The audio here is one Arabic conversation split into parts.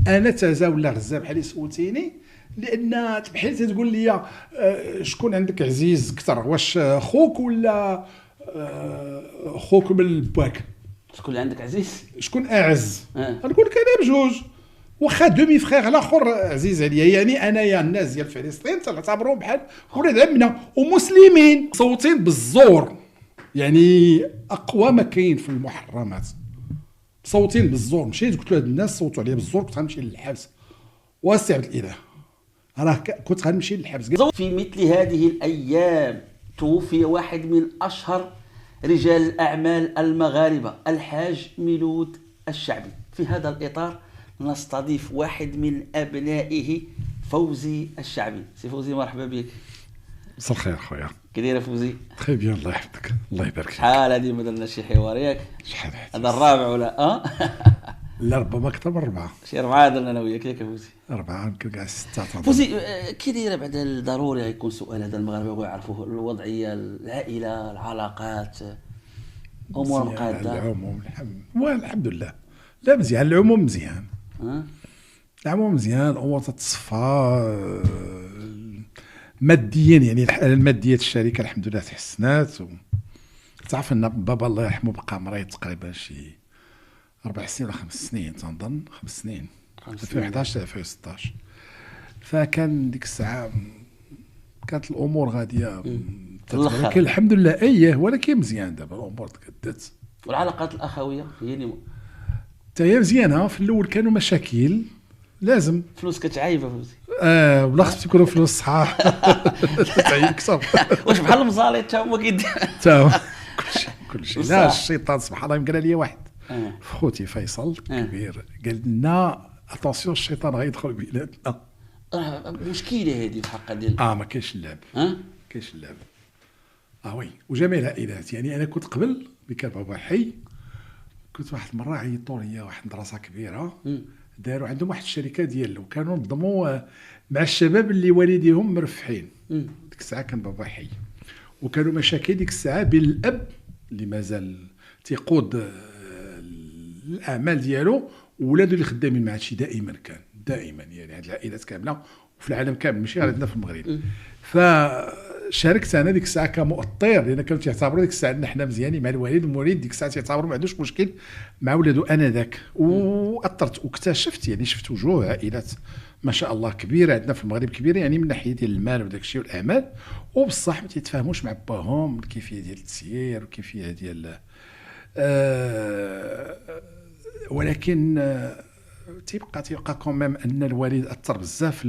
انا تازا ولا غزه بحال اللي سولتيني، لان بحال تقول لي شكون عندك عزيز اكثر، واش خوك ولا خوك من باك؟ شكون اللي عندك عزيز؟ شكون اعز؟ غنقول لك انا بجوج، واخا دومي فخيغ الاخر عزيز عليا. يعني انايا الناس ديال فلسطين تنعتبرهم بحال ولاد عمنا ومسلمين، صوتين بالزور، يعني اقوى ما كاين في المحرمات، صوتين بالزور. مشيت قلت لهاد الناس صوتوا عليا بالزور، كنت غنمشي للحبس واستعبد الاله، راه كنت غنمشي للحبس. في مثل هذه الايام توفي واحد من اشهر رجال الاعمال المغاربه، الحاج ميلود الشعبي. في هذا الاطار نستضيف واحد من ابنائه، فوزي الشعبي. سي فوزي مرحبا بك. مساء الخير خويا. كي داير فوزي؟ خير بيان، الله يحفظك، الله يبارك فيك. شحال هذه ما درنا شي حوار ياك؟ شحال هذا الرابع ولا لا ربما اكثر من 4. شي 4 درنا انا وياك ياك فوزي؟ 4 يمكن كاع 6. فوزي كي دايره بعد ضروري غيكون سؤال هذا المغاربه بغاو يعرفوه، الوضعيه، العائله، العلاقات، امور قاده. العموم الحمد لله، لا مزيان، العموم مزيان، العموم مزيان، الامور تتصفى ماديا، يعني الحاله الماديه الشركه الحمد لله تحسنات. تعرف ان بابا الله يرحمه بقى مريض تقريبا شي 4 سنين ولا 5 سنين، تنظن 5 سنين، 2011 2016. فكان ديك الساعه كانت الامور غاديه، ولكن الحمد لله اييه، ولكن مزيان دابا الامور تقدت. والعلاقات الاخويه هي هي مزيانه. في الاول كانوا مشاكل، لازم فلوس كتعايبه فوزي. ولا خص يكونوا فلوس صحاح تعيب كثر. واش بحال المزالي حتى هما كيدير كلشي لا، الشيطان سبحان الله يمكن لي واحد خوتي فيصل كبير قال لنا اتونسيون الشيطان غيدخل بلادنا. مشكله هذه في حق ديال ما كاينش اللعب، كاينش اللعب. وي، وجميع العائلات. يعني انا كنت قبل كان بابا حي، كنت واحد المره عيطوا لي واحد المدرسه كبيره، داروا عندهم واحد الشركه ديالهم، وكانوا نظموا مع الشباب اللي والديهم مرفحين. ديك الساعه كان بابا حي، وكانوا مشاكل ديك الساعه بين الاب اللي مازال تيقود الاعمال ديالو وولادو اللي خدامين مع هادشي. دائما يعني هاد العائلات كامله وفي العالم كامل، ماشي غير عندنا في المغرب. فشاركت انا ديك الساعه كمؤطر، لان كانوا تيعتبروا ديك الساعه ان حنا مزيانين مع الوالد، المولد ديك الساعه تيعتبروا ما عندوش مشكل مع ولادو. انا ذاك واثرت واكتشفت، يعني شفت وجوه عائلات ما شاء الله كبيره عندنا في المغرب، كبيره يعني من ناحيه ديال المال وداك الشيء والاعمال، وبصح ما تيتفاهموش مع باهم الكيفيه ديال التسيير والكيفيه ديال ولكن تيبقى كوميم ان الوالد اثر بزاف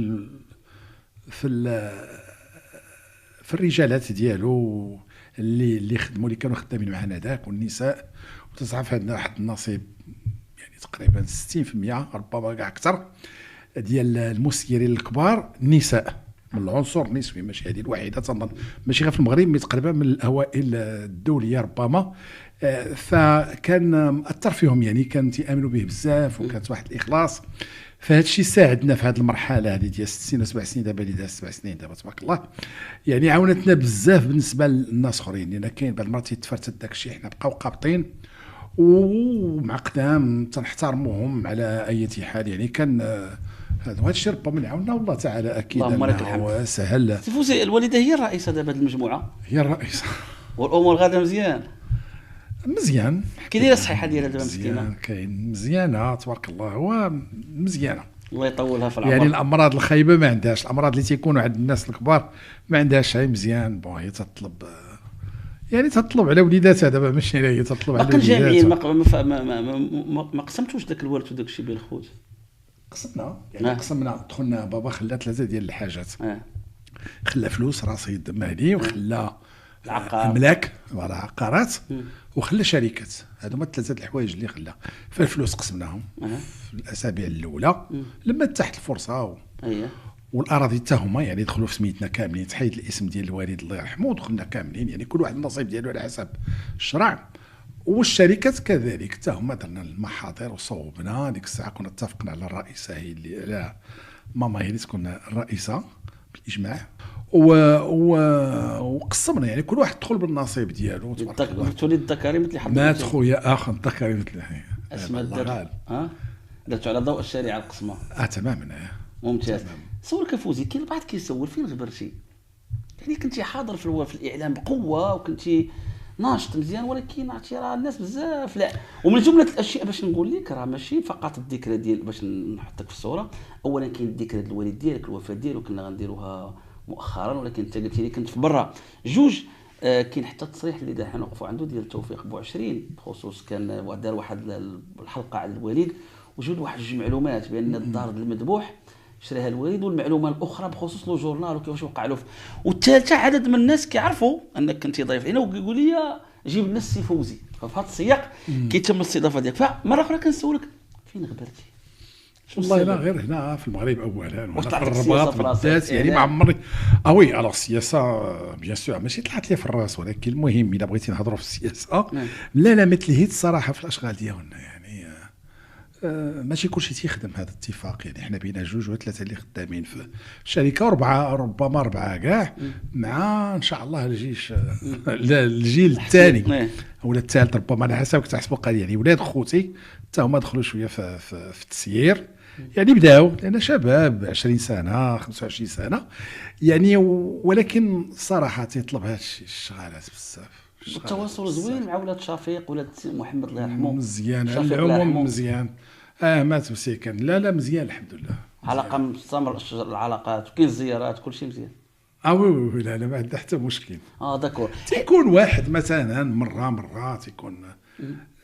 في الرجالات ديالو اللي خدموا، اللي كانوا خدامين معنا ذاك، والنساء. وتصعب عندنا واحد النصيب يعني تقريبا 60% ربما كاع اكثر ديال المسيرين الكبار نساء، من العنصر النسوي، ماشي هذه الوحيده تنظن، ماشي غير في المغرب، مي تقريبا من الاوائل الدوليه ربما. فكان مأثر فيهم، يعني كانوا تيامنوا به بزاف، وكانت واحد الاخلاص. فهذا الشيء ساعدنا في هذه المرحله هذه ديال 6 سنين 7 سنين، دابا اللي داز 7 سنين دابا تبارك الله، يعني عاونتنا بزاف بالنسبه للناس اخرين. لان كاين بعض المرات تيتفرتت داك الشيء، حنا بقاو قابطين ومعقدام تنحترموهم على اي حال. يعني كان هذا الشيء ربما يعاوننا والله تعالى اكيد انه سهل. سي فوزي، الوالده هي الرئيسه دابا هذه المجموعه؟ هي الرئيسه، والامور غاده مزيان. كي دايره الصحيحه ديالها دابا مسكينه؟ كاين مزيانه تبارك الله، هو مزيانه الله يطولها في العمر. يعني الامراض الخايبه ما عندهاش، الامراض اللي تيكونوا عند الناس الكبار ما عندهاش شيء. مزيان هي تطلب، يعني تطلب على وليداتها دابا، ماشي هي تطلب على وليداتها. ما قسمتوش داك الورث وداك الشيء بين الخوت؟ قسمنا، يعني قسمنا. دخلنا بابا خلى 3 ديال الحاجات، خلى فلوس رصيد مالي، وخلى املاك ولا عقارات، وخلى شركات. هذوما 3 الحوايج اللي خلى. فالفلوس قسمناهم في الاسابيع الاولى لما تحت الفرصه والاراضي حتى هما يعني دخلوا في سميتنا كاملين، تحيد الاسم ديال الوالد الله يرحمه، ودخلنا كاملين، يعني كل واحد النصيب ديالو على حسب الشرع. والشركات كذلك حتى هما درنا المحاضر وصوبنا. ديك الساعه كنا اتفقنا على الرئيسه، هي اللي على ماما هي اللي تكون الرئيسه بالاجماع، وقسمنا، يعني كل واحد دخل بالنصيب ديالو. تولي الذكري مثل حظ مات خويا الذكري مثل اسماء الدرب. درتو على ضوء الشريعه القسمه. تماما. ممتاز. سولك فوزي، كاين البعض كيسول فين غبرتي؟ يعني كنتي حاضر في الاعلام بقوه وكنتي ناشط مزيان، ولكن عرفتي راه الناس بزاف لا. ومن جمله الاشياء باش نقول لك راه ماشي فقط الذكرى ديال باش نحطك في الصوره، اولا كاين الذكرى ديال الوالد ديالك، الوفاه ديالو كنا غنديروها مؤخرا، ولكن انت قلتي لي كنت في برا جوج. كاين حتى التصريح اللي دحين وقفوا عنده ديال توفيق بوعشرين بخصوص كان دار واحد الحلقه على الوالد وجود واحد جوج معلومات بان الدار المذبوح شراها الوالد، والمعلومه الاخرى بخصوص لو جورنال وكيفاش وقع له. والثالثه عدد من الناس كيعرفوا انك كنتي ضيف هنا وكيقول لي جيب لنا السي فوزي، ففي هذا السياق كيتم الاستضافه ديالك. فمره اخرى كنسولك فين غبرتي؟ والله لا غير هنا في المغرب اولا وهنا في طلعت الرباط بالذات، يعني ما عمري وي الوغ السياسه بيان سور ماشي طلعت لي في الراس، ولكن المهم الا بغيتي نهضروا في السياسه لا مثليت الصراحه في الاشغال ديالنا. يعني ماشي كلشي تيخدم هذا الاتفاق، يعني حنا بينا جوج ولا ثلاثه اللي خدامين في الشركه، وربعه ربما اربعه كاع مع ان شاء الله الجيش الجيل الثاني ولا الثالث ربما على حسب كتحسبوا قليل. يعني ولاد خوتي حتى هما دخلوا شويه في التسيير، يعني بداو لان شباب 20 سنه 25 سنه يعني، ولكن صراحه تيطلب هذا الشغالات بزاف. التواصل زوين مع ولاد شفيق ولاد محمد الله يرحمه مزيان العموم مزيان. مات مسيكن لا مزيان الحمد لله، علاقه مستمر العلاقات وكاين الزيارات كل شيء مزيان. وي لا ما عندها حتى مشكل. داكور. تيكون واحد مثلا مره تيكون،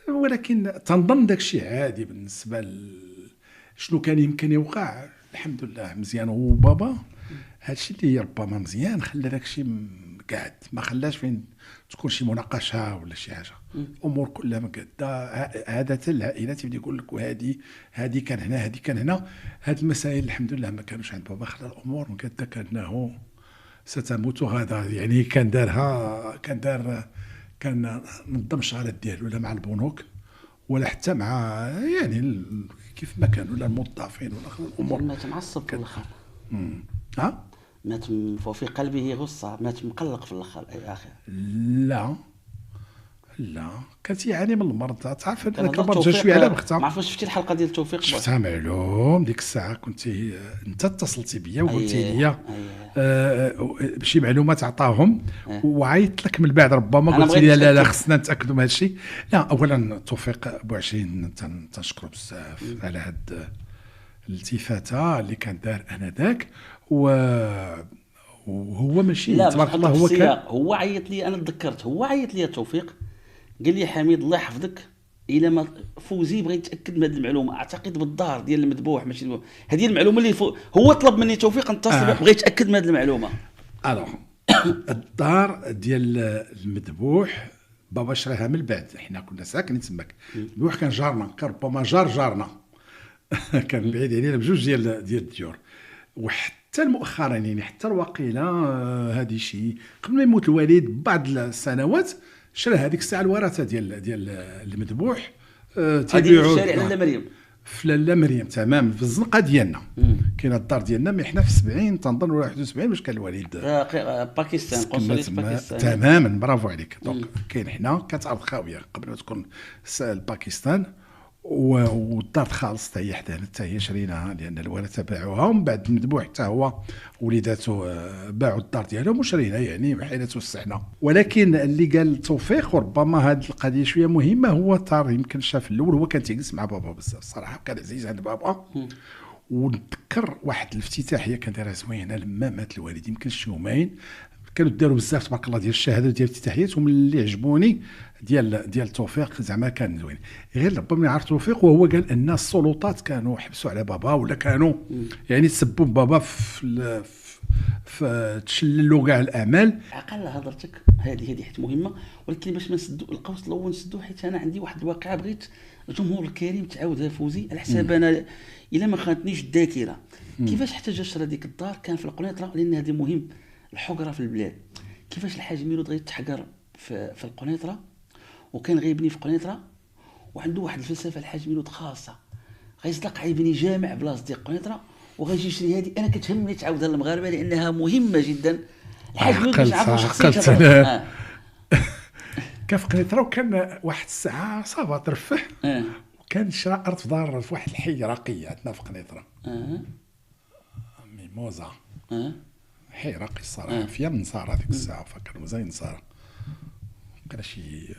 ولكن تنظن داك الشيء عادي بالنسبه شنو كان يمكن يوقع. الحمد لله مزيان. وبابا هادشي اللي ربما مزيان خلى داك الشيء قاعد، ما خلاش فين تكون شي مناقشه ولا شي حاجه. الامور كلها مقاده. عاده العائلات تيبدا يقول لك هذه كان هنا هذه كان هنا. هاد المسائل الحمد لله ما كانوش عند بابا، خلى الامور مقاده كانه ستموت غدا. يعني كان نظم الشغلات ديالو لا مع البنوك ولا حتى مع يعني كيف ما كانوا ولا الموظفين ولا الامور. مات معصب في الاخر. مات في قلبه غصه، مات مقلق في الاخر يا اخي. لا كانت يعاني من المرض. تعرف هذاك المرض جا شويه على بختها. ما عرفتش شفتي الحلقه ديال توفيق؟ شفتها معلوم ديك الساعه. انت اتصلتي بيا وقلتي لي شي معلومات عطاهم وعيطت لك من بعد ربما قلت لي لا خصنا نتاكدوا من هذا الشيء. لا اولا توفيق بوعشرين تنشكره بزاف على هاد الالتفاته اللي كان دار انذاك. وهو ماشي تبارك الله هو كان هو عيط لي. انا تذكرت هو عيط لي توفيق قال لي حميد الله يحفظك، الى ما فوزي بغى يتاكد من هذه المعلومه، اعتقد بالدار ديال المذبوح ماشي هذه المعلومه اللي هو طلب مني توفيق نتصل بغى يتاكد من هذه المعلومه. الدار ديال المذبوح بابا شراها من بعد، حنا كنا ساكنين تماك. المذبوح كان جارنا، كان ربما جارنا كان بعيد علينا بجوج ديال الديور. وحتى مؤخرا يعني حتى الوقيله هذه شيء قبل ما يموت الوالد بعض السنوات شرا هذيك الساعه الورثه ديال المذبوح تيبيعوا في شارع لاله مريم. في لاله مريم تمام في الزنقه ديالنا. كاينه الدار ديالنا مي حنا في 70 تنظن ولا 71 باش كان الوالد باكستان قنصليه باكستان. تماما برافو عليك. دونك كاين حنا كانت ارض خاويه قبل ما تكون باكستان، والدار خالص حتى هي حدانا حتى هي شريناها لان الورثه باعوها، ومن بعد المذبوح حتى هو وليداته باعوا الدار ديالهم وشرينا يعني حين توسعنا. ولكن اللي قال توفيق وربما هذه القضيه شويه مهمه، هو طار يمكن شاف الاول هو كان تيجلس مع بابا بزاف الصراحه، كان عزيز عند بابا. ونتذكر واحد الافتتاحيه كان دايره زوينه لما مات الوالد يمكن شي يومين، كانوا داروا بزاف تبارك الله ديال الشهاده ديال الافتتاحيات، ومن اللي عجبوني ديال توفيق زعما كان زوين. غير ربما عرف توفيق وهو قال ان السلطات كانوا حبسوا على بابا ولا كانوا يعني تسبوا بابا في تشللوا كاع الاعمال. عقل هضرتك هذه حيت مهمه، ولكن باش ما نسدوا القوس الاول نسدوا، حيت انا عندي واحد الواقعه بغيت الجمهور الكريم تعاودها فوزي على حساب انا الا ما خانتنيش الذاكره. كيفاش احتاج شرا ديك الدار كان في القنيطره، لان هذه مهم الحقره في البلاد. كيفاش الحاج ميلود غيتحقر في القنيطره وكان غيبني في قنيطره، وعنده واحد الفلسفه الحاج ميلود خاصه، غيزلق غيبني جامع بلاصه ديال قنيطره وغيجي يشري هذه. انا كتهمني تعاودها للمغاربه لانها مهمه جدا. الحاج ميلود باش يعرفوا شخصيته. كان في قنيطره وكان واحد الساعه صافا ترفح كان شرا ارض في دار في واحد الحي راقيه عندنا في قنيطره ميموزا حي راقي الصراحه فيها من نصارى ديك الساعه فكانوا زي نصارى كان شي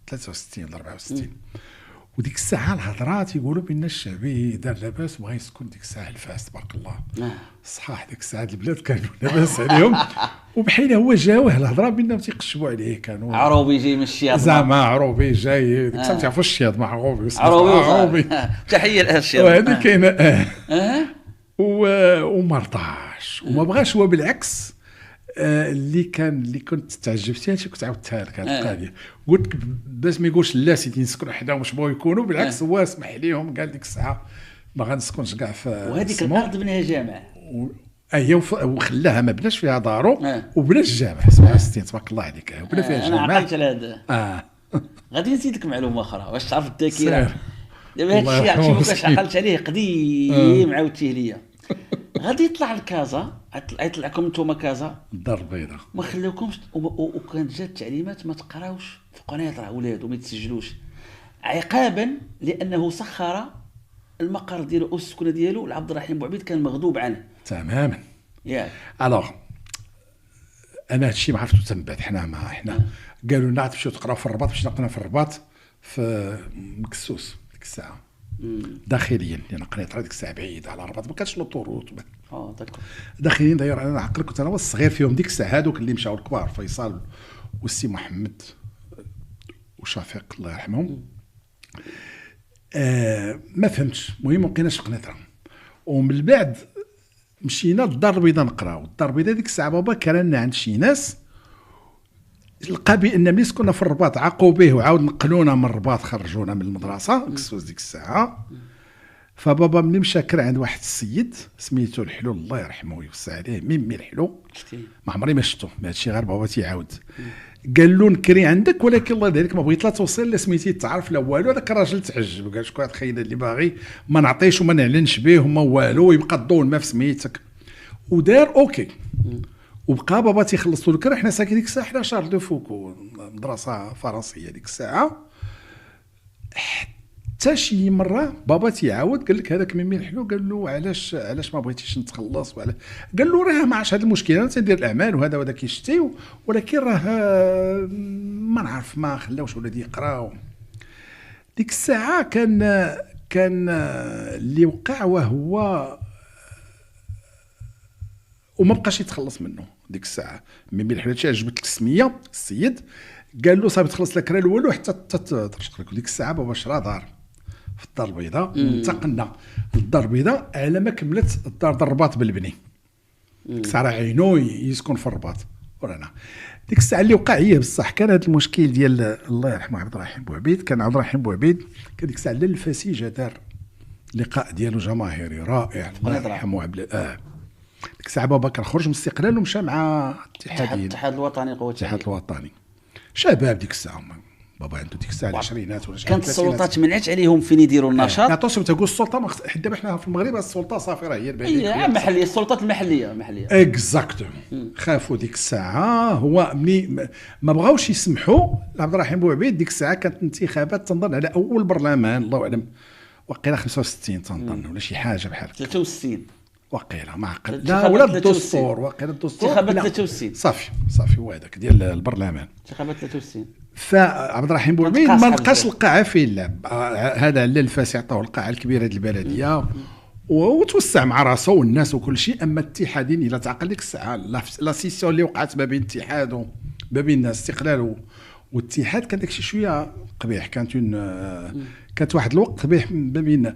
63 ولا 64 وديك الساعه الهضرات يقولوا بان الشعبي دار لاباس وبغى يسكن ديك الساعه الفاس تبارك الله صحاح ديك الساعه البلاد كانوا لاباس عليهم وبحال هو جاوه الهضره بانهم تيقشبوا عليه كانوا عروبي جاي من الشياط زعما عروبي جاي ديك الساعه تعرفوا الشياط مع عروبي عروبي تحيه للشياط وهذه كاينه وما رضاش وما بغاش هو بالعكس اللي كنت تعجبت هادشي كنت عاودتها لك هذه القضيه قلت لك باش ما يقولش لا سيدي نسكنوا حداهم واش بغاو يكونوا بالعكس هو سمح ليهم قال ديك الساعه ما غنسكنش كاع في وهذيك الارض بناها جامع هي وخلاها ما بناش فيها دارو وبنى الجامع 67 تبارك الله عليك وبنى فيها الجامع انا عقلت على هذا غادي نزيد لك معلومه اخرى واش تعرف الذاكره دابا هذا الشيء عرفتي كيفاش عقلت عليه قديم عاودتيه ليا غادي يطلع الكازا يطلع لكم نتوما كازا الدار البيضاء ما خلاوكمش وكانت جات التعليمات ما تقراوش في قنيطره اولاد وما يتسجلوش عقابا لانه سخر المقر ديالو او السكنه ديالو لعبد الرحيم بوعبيد كان مغضوب عنه تماما ياك الوغ انا هادشي ما عرفتو تنبات حنا قالوا لنا تمشيو تقراو في الرباط مشينا قرينا في الرباط في مكسوس ديك الساعه داخليا لان قنيطره ديك الساعه بعيده على الرباط ما كانش لوطوروت داكور داخليا داير انا عقل كنت انا والصغير فيهم ديك الساعه هذوك اللي مشاو الكبار فيصل والسي محمد وشفيق الله يرحمهم ما فهمتش المهم ما بقيناش في قنيطره ومن بعد مشينا للدار البيضاء نقراو الدار البيضاء ديك الساعه بابا كان عند شي ناس لقى بان ملي كنا في الرباط عاقوا به وعاود نقلونا من الرباط خرجونا من المدرسه كسوس ديك الساعه فبابا ملي مشى كرا عند واحد السيد سميتو الحلو الله يرحمه ويوسع عليه ميمي الحلو ما عمري ما شفتو هادشي غير بابا تيعاود قال له نكري عندك ولكن الله يدير لك ما بغيت لا توصل لا سميتي تعرف لا والو هذاك الراجل تعجب قال شكون هاد الخاينه اللي باغي ما نعطيش وما نعلنش به وما والو ويبقى الضوء ما في سميتك ودار اوكي وبقى بابا تيخلصوا الكرا حنا ساكنين ديك الساعه حنا شارل دو فوكو مدرسه فرنسيه ديك الساعه حتى شي مره بابا تيعاود قال لك هذاك ميمي الحلو قال له علاش ما بغيتيش نتخلص قال له راه ما عرفتش هذا المشكل انا تندير الاعمال وهذا وهذا كيشتي ولكن راه ما نعرف ما خلاوش ولادي يقراو ديك الساعه كان اللي وقع وهو وما بقاش يتخلص منه ديك الساعه ميمي الحلو عجبت لك السميه السيد قال له صافي تخلص لك راه الاول حتى ترشق لك ديك الساعه بابا شرا دار في الدار البيضاء انتقلنا للدار البيضاء على ما كملت الدار الرباط بالبني ديك الساعه راه عينو يسكن في الرباط ورانا ديك الساعه اللي وقع هي بصح كان هذا المشكل ديال الله يرحمه عبد الرحيم بوعبيد كان عبد الرحيم بوعبيد كان ديك الساعه للفسيجه دار لقاء ديالو جماهيري رائع الله يرحمه عبد ديك الساعه بابا كان خرج من الاستقلال ومشى مع الاتحاد الوطني قوه الاتحاد الوطني شباب ديك الساعه بابا عنده ديك الساعه العشرينات ولا كانت السلطات منعت عليهم فين يديروا النشاط عطوش تقول السلطه حيت دابا حنا في المغرب السلطه صافي راه هي البعيده محليه السلطات المحليه اكزاكتومون خافوا ديك الساعه هو ملي ما بغاوش يسمحوا لعبد الرحيم بوعبيد ديك الساعه كانت انتخابات تنظن على اول برلمان الله اعلم وقيله 65 تنظن ولا شي حاجه بحال 63 وقيله ما عقل لا ولا الدستور وقيله الدستور انتخابات 63 صافي هو هذاك ديال البرلمان انتخابات 63 فعبد الرحيم بوعبيد ما لقاش القاعه فيه اللعب هذا على الفاس عطاوه القاعه الكبيره ديال البلديه وتوسع مع راسه والناس وكل شيء اما الاتحادين الا تعقل ديك الساعه لا سيسيون اللي وقعت ما بين الاتحاد وما بين استقلال والاتحاد كان داكشي شويه قبيح كانت واحد الوقت قبيح ما بين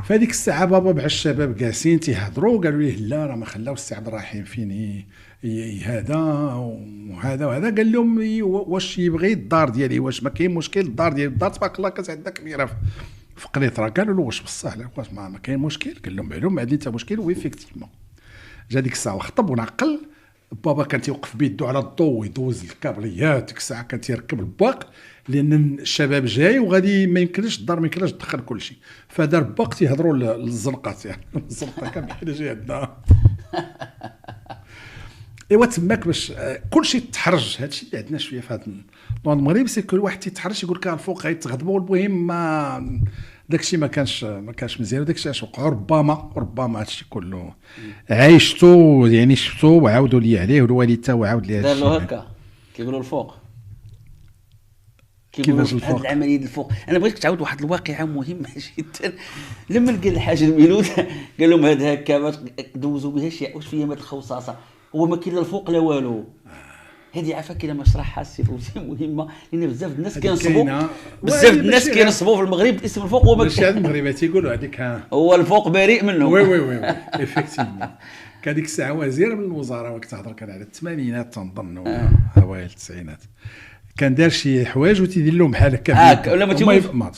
فهذيك الساعه بابا مع الشباب جالسين تيهضروا قالوا ليه لا راه ما خلاو السي عبد الرحيم فين هذا وهذا قال لهم واش يبغي الدار ديالي واش ما كاين مشكل الدار ديالي الدار تبارك الله كانت عندنا كبيره في قنيطره قالوا له واش بصح واش ما كاين مشكل قال لهم معلوم ما عندي حتى مشكل ويفيكتيفمون جا ديك الساعه وخطب ونعقل بابا كان تيوقف بيدو على الضوء ويدوز الكابليات ديك الساعه كان تيركب الباق لان الشباب جاي وغادي ما يمكنش الدار ما يمكنش تدخل كل شيء فدار باق تيهضروا للزنقات يعني الزنقه كان بحال جاي عندنا ايوا تماك باش كلشي تحرج. هادشي اللي عندنا شويه في هذا المغرب، سي كل واحد تيتحرج يقول لك الفوق غيتغضبوا. المهم ما داكشي ما كانش مزيان، وداكشي اش وقع. ربما هادشي كله عايشتو يعني شفتو وعاودوا لي عليه، والوالد تا وعاود لي هادشي. دار له هكا كيقولوا الفوق، كيفاش هاد الفوق؟ العمليه ديال الفوق. انا بغيتك تعاود واحد الواقعه مهمه جدا. لما لقى الحاج الميلود قال لهم هاد هكا دوزوا بها شي واش فيا هاد الخوصاصه، هو ما كاين لا الفوق لا والو. هذه عافاك الى ما شرحها السي فوزي مهمه، لان بزاف الناس كينصبوا، بزاف الناس كينصبوا في المغرب باسم الفوق، هو ماشي هاد المغرب تيقولوا هذيك هو الفوق بريء منه. وي افكتيفمون. كان ديك الساعه وزير من الوزراء، وقت تهضر كان على الثمانينات تنظن اوائل التسعينات، كان دار شي حوايج وتيدير لهم بحال هكا ولا ما تيقول ما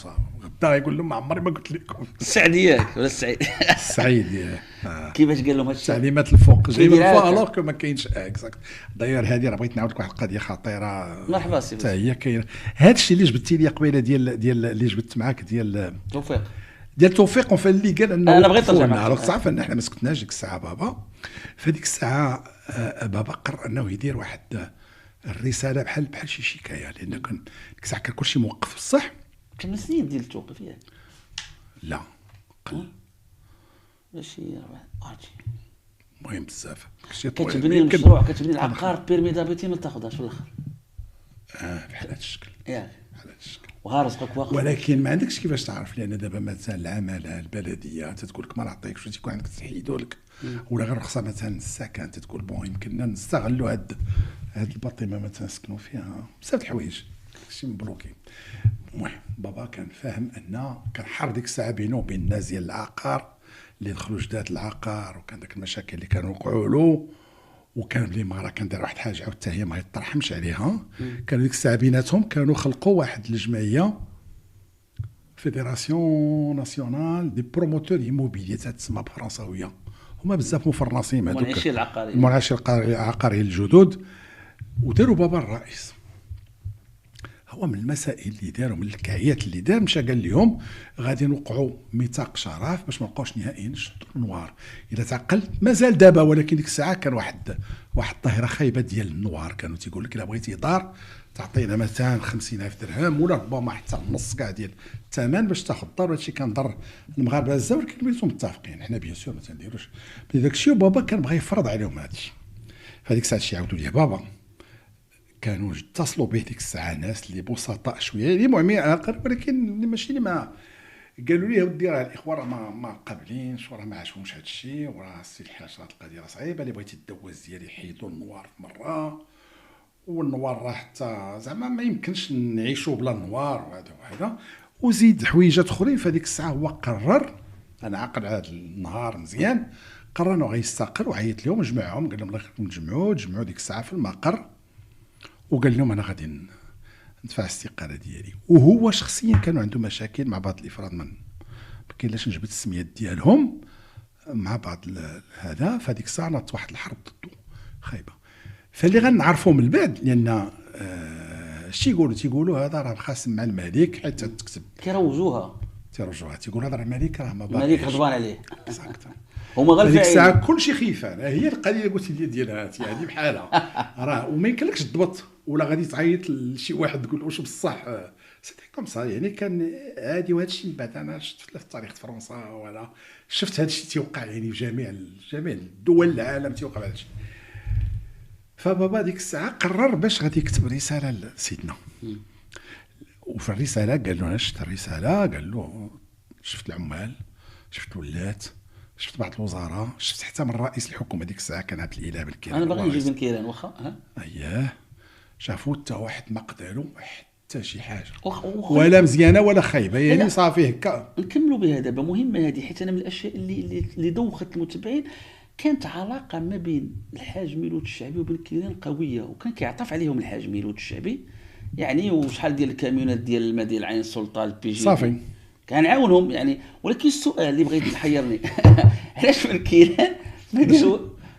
غدا يقول لهم ما عمري ما قلت لكم. السعد ياك ولا السعيد؟ السعيد ياك. كيفاش قال لهم هادشي؟ تعليمات الفوق جاي من الفوق، الوغ كو ما كاينش اكزاكت. داير هذه راه بغيت نعاود لك واحد القضيه خطيره. مرحبا سي حتى هي كاينه. هادشي اللي جبتي لي قبيله ديال اللي جبت معاك ديال توفيق وفا اللي قال انه انا بغيت نرجع معاك. صح، احنا ما سكتناش ديك الساعه بابا. فديك الساعه بابا قرر انه يدير واحد الرساله بحال شي شكايه، لان كان ديك الساعه كان كلشي موقف بصح. كم سنين ديال التوقف ياك؟ لا قل ماشي هادشي مهم بزاف. كتبني المشروع، كتبني العقار بيرمي دابيتي ما تاخذهاش في الاخر. بحال هذا الشكل ياك بحال هذا الشكل. وها رزقك واقف، ولكن ما عندكش كيفاش تعرف، لان دابا مثلا العماله البلديه تتقول لك ما نعطيكش، تيكون عندك تحيدوا لك، ولا غير رخصه مثلا السكن تتقول بون يمكننا نستغلوا هاد البطيمه مثلا نسكنوا فيها. بزاف الحوايج شي مبلوكين. المهم بابا كان فاهم ان كان حر ديك الساعه بينه وبين الناس ديال العقار اللي دخلوا جداد العقار، وكان داك المشاكل اللي كانوا وقعوا له، وكان اللي ما كان دار واحد الحاجه عاود حتى هي ما يطرحمش عليها. كانوا ديك الساعه بيناتهم كانوا خلقوا واحد الجمعيه فيدراسيون ناسيونال دي بروموتور ايموبيلي تسمى بفرنساويه. هما بزاف مفرنسين هذوك المناشئين العقاريين الجدد، وداروا بابا الرئيس. هو من المسائل اللي داروا، من الكعيات اللي دار، مشى قال لهم غادي نوقعوا ميثاق شرف باش ما نبقاوش نهائيا نشدوا النوار. اذا تعقل مازال دابا، ولكن ديك الساعه كان واحد الظاهره خايبه ديال النوار. كانوا تيقول لك الا بغيتي دار تعطينا مثلا 50,000 درهم ولا ربما حتى النص كاع ديال الثمن باش تاخذ دار. هادشي كان ضر المغاربه بزاف، ولكن بيناتهم متفقين. حنا بيان سور ما تنديروش بداك الشيء، وبابا كان بغى يفرض عليهم هادشي. فهاديك الساعه شي عاودوا ليه بابا، كانوا اتصلوا به ديك الساعه ناس اللي بسطاء شويه اللي معمين على القلب، ولكن اللي ماشي اللي ما قالوا لي ودي راه الاخوه راه ما قابلينش وراه ما عاشوش هذا الشيء، وراه السي الحاج راه القضيه صعيبه، اللي بغيتي تدوز ديالي يحيدوا النوار في مره، والنوار راه حتى زعما ما يمكنش نعيشوا بلا النوار وهذا وزيد حويجات اخرين. فديك الساعه هو قرر، انا عاقل على هذا النهار مزيان، قرر انه غيستقل وعيط لهم جمعهم، قال لهم الله يخليكم تجمعوا ديك الساعه في المقر، وقال لهم انا غادي ندفع الاستقاله ديالي. وهو شخصيا كانوا عنده مشاكل مع بعض الافراد، ما كاين لاش نجبد السميات ديالهم مع بعض هذا. فهذيك الساعه ناضت واحد الحرب ضده خايبه. فاللي غنعرفوا من بعد، لان اش تيقولوا هذا راه خاصم مع الملك حيت تكتب كيروجوها تيقول هذا الملك راه ما باغيش، الملك غضبان عليه. هما غير ديك الساعه كلشي خيفان. هي القضيه اللي قلت لي ديالها يعني بحالها راه وما يمكنلكش تضبط، ولا غادي تعيط لشي واحد تقول واش بصح سيتي كوم سا. يعني كان هادي وهذا الشيء من بعد انا شفت في تاريخ فرنسا ولا شفت هذا الشيء تيوقع يعني في جميع الدول العالم تيوقع هذا الشيء. فبابا ديك الساعه قرر باش غادي يكتب رساله لسيدنا، وفي الرساله قال له انا شفت الرساله، قال له شفت العمال، شفت ولات، شفت بعض الوزراء، شفت حتى من رئيس الحكومه ديك الساعه كان عبد الاله بن كيران. انا باغي نجيب بن كيران واخا اييه، شافوا حتى واحد ما قدروا حتى شي حاجه ولا مزيانه ولا خايبه، يعني صافي هكا. نكملوا بها دابا، مهمه هذه، حيت انا من الاشياء اللي دوخت المتابعين كانت علاقه ما بين الحاج ميلود الشعبي وبن كيران قويه، وكان كيعطف عليهم الحاج ميلود الشعبي يعني، وشحال ديال الكاميونات ديال الماء ديال عين السلطان البي جي صافي كان عاونهم يعني. ولكن السؤال اللي بغيت يحيرني علاش بن كيران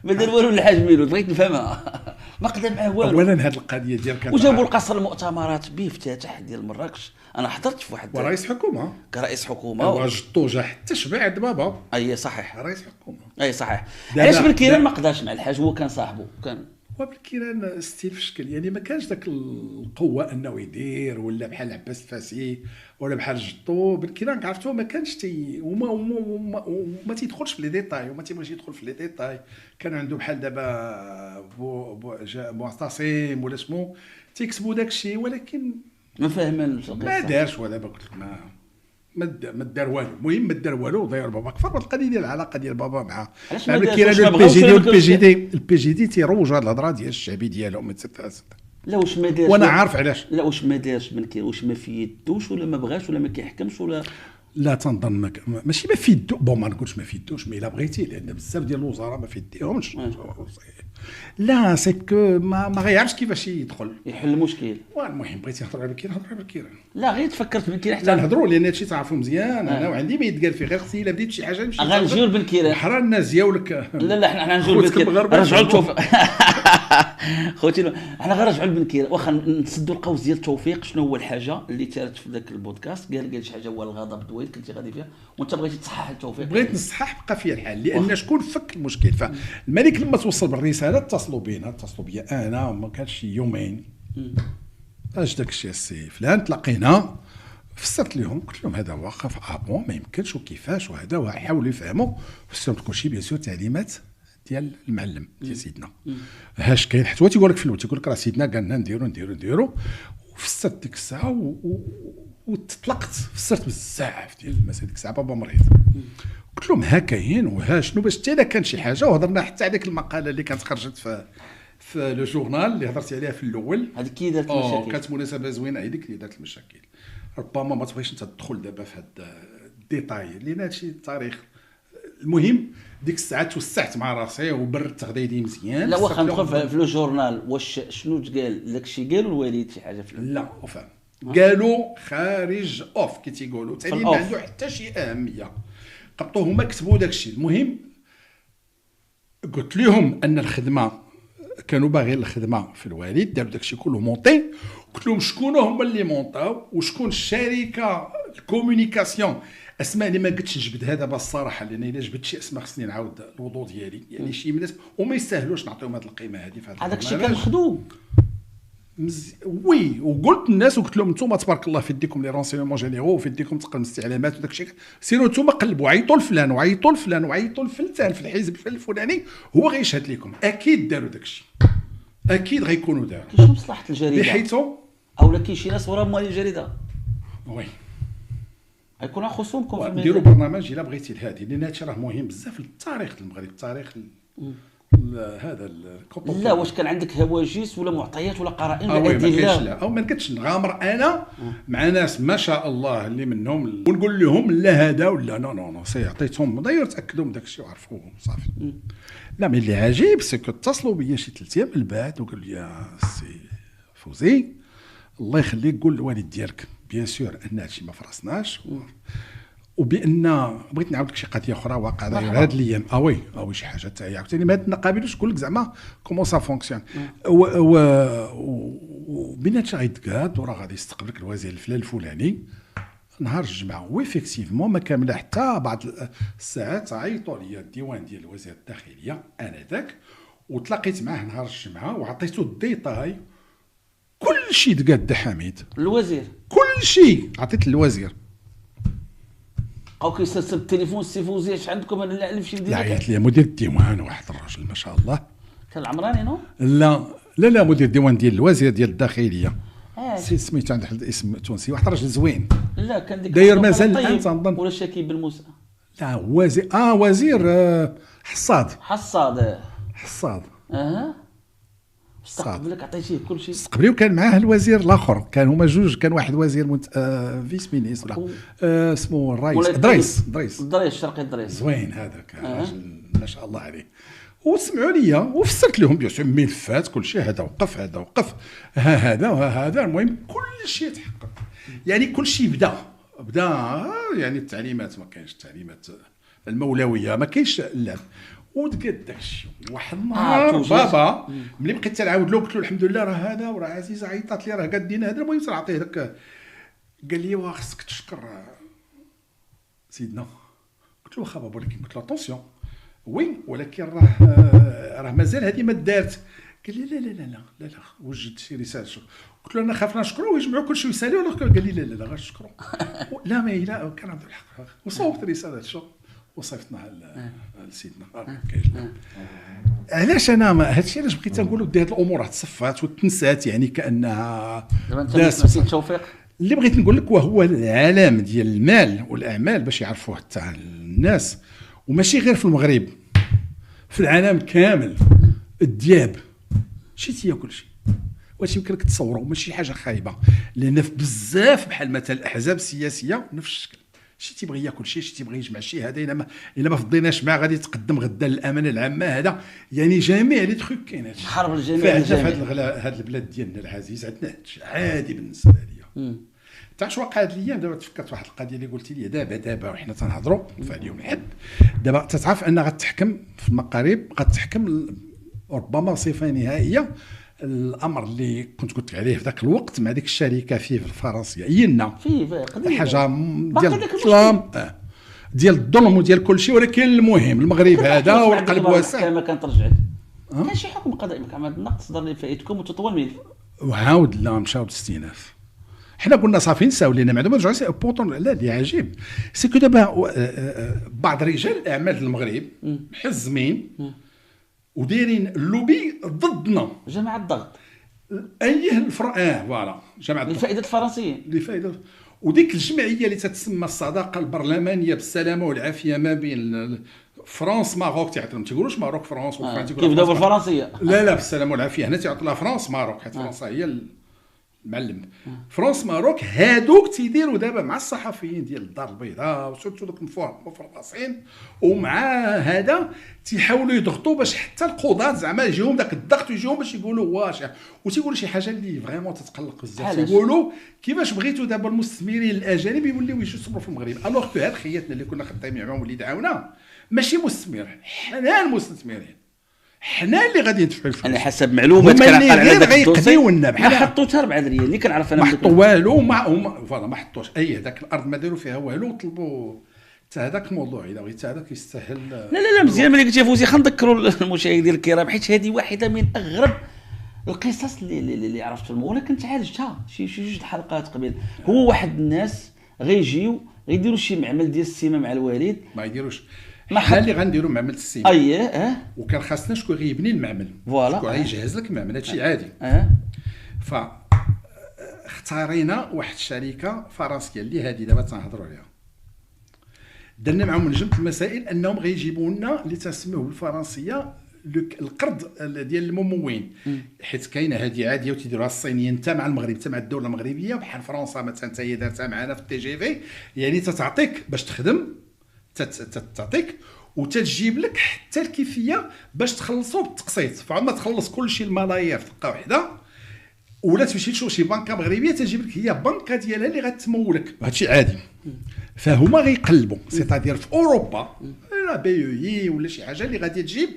ما دار والو للحاج ميلود؟ بغيت نفهمها. ما قدر معاه والو. اولا هذه القضيه ديال كانت وجابوا القصر المؤتمرات بافتتاح ديال مراكش. انا حضرت في واحد ورئيس حكومه كرئيس حكومه وجدتو جا حتى شبعد بابا. اي صحيح، رئيس حكومه اي صحيح. علاش بن كيران ما قدرش مع الحاج؟ هو كان صاحبه، كان وبالكيران ستيل في شكل، يعني ما كانش ذاك القوه انه يدير ولا بحال عباس الفاسي ولا بحال جدو. بالكيران عرفتو ما كانش وما تيدخلش في لي ديتاي وما تيبغيش يدخل في لي ديتاي. كان عنده بحال دابا معتصم ولا اسمو تيكسبوا داك الشيء، ولكن ما فاهمين ما دارش. ودابا قلت لك ما دار والو. المهم ما دار والو. داير بابا كفر القضيه ديال العلاقه ديال بابا مع البي جي دي تيروج هاد الهضره ديال الشعبي ديالهم. لا واش ما دارش، وانا عارف علاش. لا واش ما دارش بنكير، واش ما في يدوش ولا ما بغاش ولا ما كيحكمش ولا لا تنظن ماشي ما في يدو. بون ما نقولش ما في يدوش، مي الا بغيتي، لان بزاف ديال الوزراء ما في يديهمش. لا سي كو ما غيعرفش كيفاش يدخل يحل المشكل. المهم بغيتي نهضر على بكير، نهضر على بكير. لا غير تفكرت بنكير حتى لا نهضروا، لان هادشي تعرفوا مزيان. انا وعندي ما يتقال فيه، غير خصني الا بديت شي حاجه نمشي غنجيو لبنكير. حرا الناس ديالك. لا حنا نجيو لبنكير، رجعوا للتوفيق. خوتي حنا غنرجعوا لبنكير، واخا نسدوا القوس ديال التوفيق. شنو هو الحاجه اللي تارت في ذاك البودكاست؟ قال شي حاجه هو الغضب دويل كنتي غادي فيها وانت بغيتي تصحح التوفيق. بغيت نصحح بقى فيا الحال، لان شكون فك المشكل. فالملك لما توصل بالرساله اتصلوا بيا انا، ما كانش يومين اش داك الشيء السي فلان تلاقينا. فسرت لهم، قلت لهم هذا واقف بون ما يمكنش وكيفاش وهذا، وحاولوا يفهموا. فسرت كلشي بيان سور تعليمات ديال المعلم ديال سيدنا. هاش كاين حتى هو تيقول لك في تيقول لك راه سيدنا قال لنا نديروا. وفسرت ديك الساعه وتطلقت. فسرت بزاف ديال المسائل. ديك الساعه بابا مريض، قلت لهم ها كاين وها شنو، باش حتى الا كان شي حاجه. وهضرنا حتى على ديك المقاله اللي كانت خرجت في لو جورنال اللي هضرت عليها في الاول. هذيك كي دارت المشاكل، كانت مناسبه زوينه، هذيك اللي دارت المشاكل. ربما ما تبغيش انت تدخل دابا في هذا الديتاي لان هادشي التاريخ. المهم ديك الساعه توسعت مع راسي وبرت تغديدي مزيان. لا واخا ندخل في لو جورنال. واش شنو تقال داكشي؟ قالوا الوالد شي حاجه في لا وفهم قالوا خارج اوف كي تيقولوا ثاني ما عنده حتى شي اهميه. قبطوا هما كتبوا داكشي. المهم قلت لهم ان الخدمه كانوا باغيين الخدمه في الوالد، داروا داكشي كله مونطي. قلت لهم شكون هما اللي مونطاو وشكون الشركه الكومونيكاسيون. اسماء اللي ما قلتش نجبد هذا بالصراحه، لان الا جبدت شي اسماء خصني نعاود الوضوء ديالي. يعني شي ناس وما يستاهلوش نعطيهم هذه القيمه هذه في هذاك الشيء كان مخدوم. وي وقلت للناس وقلت لهم انتم تبارك الله في يديكم لي رونسيونمون جينيرو وفي يديكم تقل الاستعلامات وداك الشيء. سيروا انتم قلبوا، عيطوا لفلان وعيطوا لفلان وعيطوا لفلان في الحزب الفلاني، هو غيشهد لكم. اكيد داروا داك الشيء، اكيد غيكونوا داروا. كاين شنو مصلحه الجريده بحيث اولا كاين شي ناس ورا موالي الجريده. وي غيكون خصومكم في نديروا برنامج الا بغيتي لهادي، لان هادشي راه مهم بزاف للتاريخ المغرب، التاريخ هذا الكتب. لا واش كان عندك هواجس ولا معطيات ولا قرائن ولا لا او ما كنتش نغامر انا مع ناس ما شاء الله اللي منهم ونقول لهم لا هذا ولا نو سي عطيتهم داير تاكدوا من داك الشيء وعرفوه صافي. لا مي اللي عجيب سكو اتصلوا بيا شي 3 ايام من بعد وقالوا لي يا سي فوزي الله يخليك قول للوالد ديالك بيان سور ان هادشي ما فرصناش وبان بغيت نعاود لك شي قضيه اخرى واقعه هاد الايام. وي شي حاجه حتى هي عاوتاني ما نقابل واش نقول لك زعما كومون سا فونكسيون. وبين هادشي غيتقاد وراه غادي يستقبلك الوزير الفلاني نهار الجمعه. ويفيكتيفمون ما كامله حتى بعض الساعات عيطوا لي الديوان ديال وزير الداخليه انذاك وتلاقيت معاه نهار الجمعه وعطيته الديتاي كل شيء تقاد حميد الوزير كل شيء عطيت للوزير. او كيسلسل التليفون السي فوزي اش عندكم انا لا نمشي ندير. لا عيط لي مدير الديوان واحد الراجل ما شاء الله. كان العمراني نو؟ لا مدير الديوان ديال الوزير ديال الداخليه. سميتو عند واحد الاسم تونسي واحد الراجل زوين. لا كان ديك داير مازال الان تنظن ولا شاكي بالموسى. لا وزير وزير حصاد. استقبلك عطيتيه كل شيء. استقبلي وكان معاه الوزير الاخر، كان هما جوج، كان واحد وزير فيس مينيستر اسمه الرئيس دريس شرقي دريس زوين هذاك راجل ما شاء الله عليه. وسمعوا لي وفسرت لهم بيان سور ملفات كل شيء هذا وقف هذا المهم كل شيء يتحقق. يعني كل شيء بدا يعني التعليمات ما كاينش التعليمات المولويه ما كاينش اللعب وتقاد داكشي. واحد النهار بابا ملي بقيت تنعاود له قلت له الحمد لله راه هذا وراه عزيزه عيطات لي راه قادين هذا المهم نعطيه داك. قال لي واه خصك تشكر سيدنا. قلت له واخا بابا ولكن قلت له اتونسيون وي ولكن راه مازال هذه ما دارت. قال لي لا لا لا لا لا لا وجد شي رساله قلت له انا خافنا نشكرو ويجمعوا كل شيء ويساليو. قال لي لا لا لا غير شكرو. لا ما لا كان عنده الحق. وصوبت رساله شو وصيفطناها لسيدنا. علاش انا ما هادشي علاش بغيت نقول ودي هاد الامور تصفات وتنسات يعني كانها دابا انت توفيق اللي بغيت نقول لك وهو العالم ديال المال والاعمال باش يعرفوه حتى الناس وماشي غير في المغرب في العالم كامل. الدياب شي تياكل شي واش يمكن لك تصوروا ماشي حاجه خايبه لان في بزاف بحال مثلا الاحزاب السياسيه نفس الشكل شي تيبغي ياكل شي تيبغي يجمع شي هذا الا ما فضيناش معاه غادي يتقدم غدا للامانه العامه هذا يعني جميع لي تخوك كاين هادشي حرب الجميع في هاد البلاد ديالنا العزيز عندنا هادشي عادي بالنسبه ليا. تعرف شنو وقع هاد الايام دابا تفكرت واحد القضيه اللي قلت لي دابا وحنا تنهضروا في اليوم الحد دابا تتعرف ان غتحكم في المغرب غتحكم ربما بصفه نهائيه الامر اللي كنت قلت عليه في ذاك الوقت مع ديك الشركه فيه في الفرنسيه عينا حاجه ديال الظلام ديال الظلم وديال كل شيء. ولكن المهم المغرب هذا والقلب واسع ما كانت رجعت كان شي حكم قضائي محكمه النقد صدر لي فائتكم وتطول الملف وعاود لا مشاو الاستئناف. حنا قلنا صافي نساو لينا معلومه رجعوا بوطون. لا اللي عجيب سي كو دابا بعض رجال الاعمال المغرب محزمين ودايرين اللوبي ضدنا جماعه الضغط فوالا جماعه لفائده الفرنسيين لفائده وديك الجمعيه اللي تتسمى الصداقه البرلمانيه بالسلامه والعافيه ما بين فرنسا ماروك ما تيقولوش ماروك فرنسا وفرنسا كيف دابا الفرنسيه لا بالسلامه والعافيه هنا تعطوا لها فرنسا ماروك حيت فرنسا هي المعلم. فرنسا ماروك هادوك تيديروا دابا مع الصحفيين ديال الدار البيضاء وسورتو دوك المفرطاسين ومع هذا تيحاولوا يضغطوا باش حتى القضاة زعما يجيهم داك الضغط ويجيهم باش يقولوا واش وتيقولوا شي حاجه اللي فريمون تتقلق بزاف. تيقولوا كيفاش بغيتوا دابا المستثمرين الاجانب يوليو يجوا يصبروا في المغرب الوغ كو هاد خياتنا اللي كنا خدامين معاهم واللي دعاونا ماشي مستثمر حنا المستثمرين حنا اللي غادي ندفعوا الفلوس. انا حسب معلومات كنعقل على داك غيقضيونا بحال ما حطوا حتى 4 دريال اللي كنعرف انا ما حطوا والو ما حطوش اي هذاك الارض ما داروا فيها والو طلبوا حتى هذاك الموضوع الا بغيت هذاك يستاهل. لا مزيان ملي قلتي فوزي خنذكروا المشاهدين الكرام حيت هذه واحده من اغرب القصص اللي عرفت في المغرب كنت عالجتها شي 2 حلقات قبل. هو واحد الناس غيجيو غيديروا شي معمل ديال السيما مع الوالد ما يديروش حنا اللي غنديروا معمل السيما وكان خاصنا شكون غيبني المعمل فوالا شكون غيجهز لك المعمل هادشي عادي. ف اختارينا واحد الشركه فرنسيه اللي هذه دابا تنهضروا عليها درنا معهم من جمله المسائل انهم غيجيبوا لنا اللي تسموه بالفرنسيه القرض ديال الممولين حيت كاينه هذه عاديه وتيديروها الصينيين حتى مع المغرب حتى مع الدوله المغربيه بحال فرنسا مثلا حتى هي دارتها معنا في التي جي في يعني تتعطيك باش تخدم تعطيك وتجيب لك حتى الكيفيه باش تخلصوا بالتقسيط. فعندما تخلص كل شيء الملايير في دقه واحده ولا تمشي تشوف شي بنكه مغربيه تجيب لك هي بنكه ديالها اللي غتمولك هادشي عادي. فهما غيقلبوا سيتادير في اوروبا لا بي او اي ولا شي حاجه اللي غادي تجيب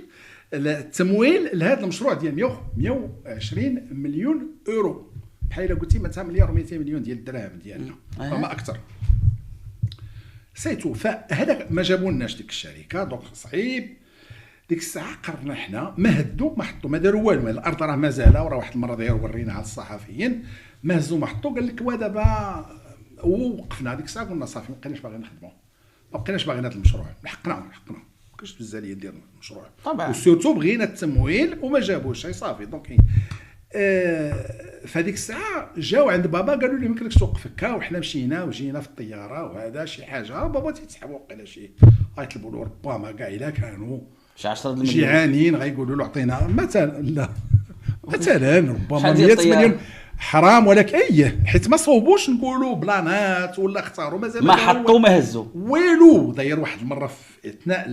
التمويل لهذا المشروع ديال 120 مليون اورو بحال الا قلتي مثلا مليار و200 مليون ديال الدراهم ديالنا فما اكثر سيتو. فهذا ما جابولناش ديك الشركه دونك صعيب ديك الساعه قررنا حنا ما هدوا ما حطوا ما داروا والو. الارض راه مازال وراه واحد المره داير وريناها للصحفيين ما هزوا ما حطوا قال لك ودابا وقفنا ديك الساعه قلنا صافي ما بقيناش باغيين نخدموا ما بقيناش باغيين هذا المشروع لحقنا ما كاينش بزاليه ديال المشروع طبعا وسورتو بغينا التمويل وما جابوش صافي دونك فهذيك الساعه جاو عند بابا قالوا لي يمكنلكش توقف هكا وحنا مشينا وجينا في الطياره وهذا شي حاجه بابا تيتسحبوا وقيلا شي غيطلبوا له ربما كاع الا كانوا شي 10 مليون جيعانين غيقولوا له عطينا مثلا لا مثلا ربما 100 مليون حرام ولكن حيت ما صوبوش نقولوا بلانات ولا اختاروا مازال ما حطوا ما هزوا والو. داير واحد المره في اثناء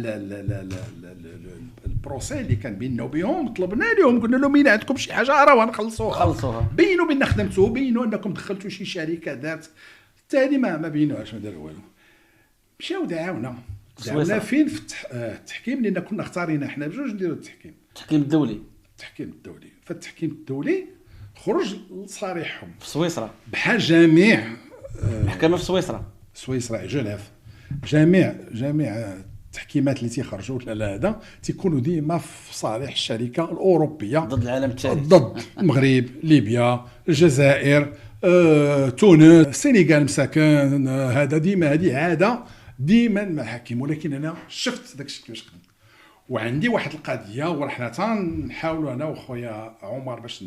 البروسي اللي كان بيننا وبينهم طلبنا لهم قلنا لهم مين عندكم شي حاجه راه غنخلصوها بينوا بان خدمتوا بينوا انكم دخلتوا شي شركه ذات الثاني ما بينوهاش ما داروا والو. مشاو دعاونا فين في التحكيم لان كنا اختارينا حنا بجوج نديروا التحكيم الدولي فالتحكيم الدولي خرج لصالحهم في سويسرا بحال جميع محكمه في سويسرا جنيف جميع التحكيمات اللي تيخرجوا لا هذا تيكونوا ديما في صالح الشركه الاوروبيه ضد العالم الثالث. ضد المغرب، ليبيا، الجزائر، تونس، السنغال مساكن، هذا ديما هذه عاده ديما المحاكم. ولكن انا شفت داك الشيء كيفاش خدم، وعندي واحد القضيه وحنا تنحاولوا انا وخويا عمر باش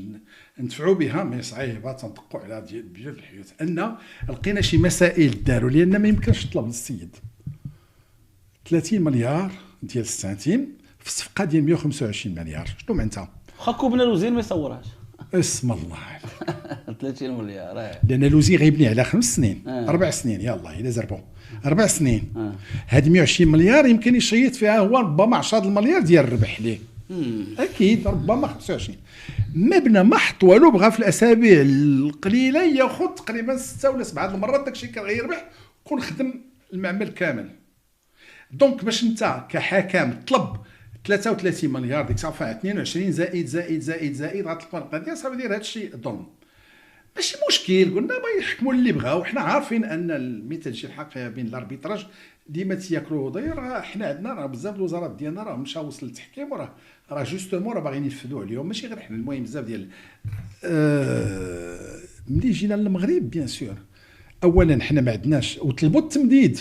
ندفعوا بها، مي صعيبه تنطقوا على ديال الحيوت، ان لقينا شي مسائل داروا لان ما يمكنش تطلب للسيد 30 مليار ديال السنتيم في صفقه ديال 125 مليار. شنو معناتها؟ خاكو بنا الوزير ما يصورهاش. اسم الله عليك. 30 مليار لان لوزي غيبني على 5 سنين 4 سنين يلاه الا زربوا 4 سنين. هاد 120 مليار يمكن يشيط فيها هو ربما 10 المليار ديال الربح ليه. اكيد ربما 25. ما بنا ما حط والو، بغا في الاسابيع القليله ياخذ تقريبا 6 ولا 7 المرات داكشي كيربح كون خدم المعمل كامل. دونك باش انت كحكام طلب 33 مليار ديك صافي 22 زائد زائد زائد زائد غتلقى القضيه صافي دير هذا الشيء ظلم. ماشي مشكل، قلنا ما يحكموا اللي بغاو. وحنا عارفين ان المثال شي الحق بين الاربيتراج ديما تياكلوا ضير. حنا عندنا راه بزاف الوزارات ديالنا راه مشاو وصل للتحكيم، وراه جوستومون راه باغيين ينفذوا عليهم، ماشي غير حنا. المهم بزاف ديال ملي جينا للمغرب بيان سور اولا حنا ما عندناش، وطلبوا التمديد،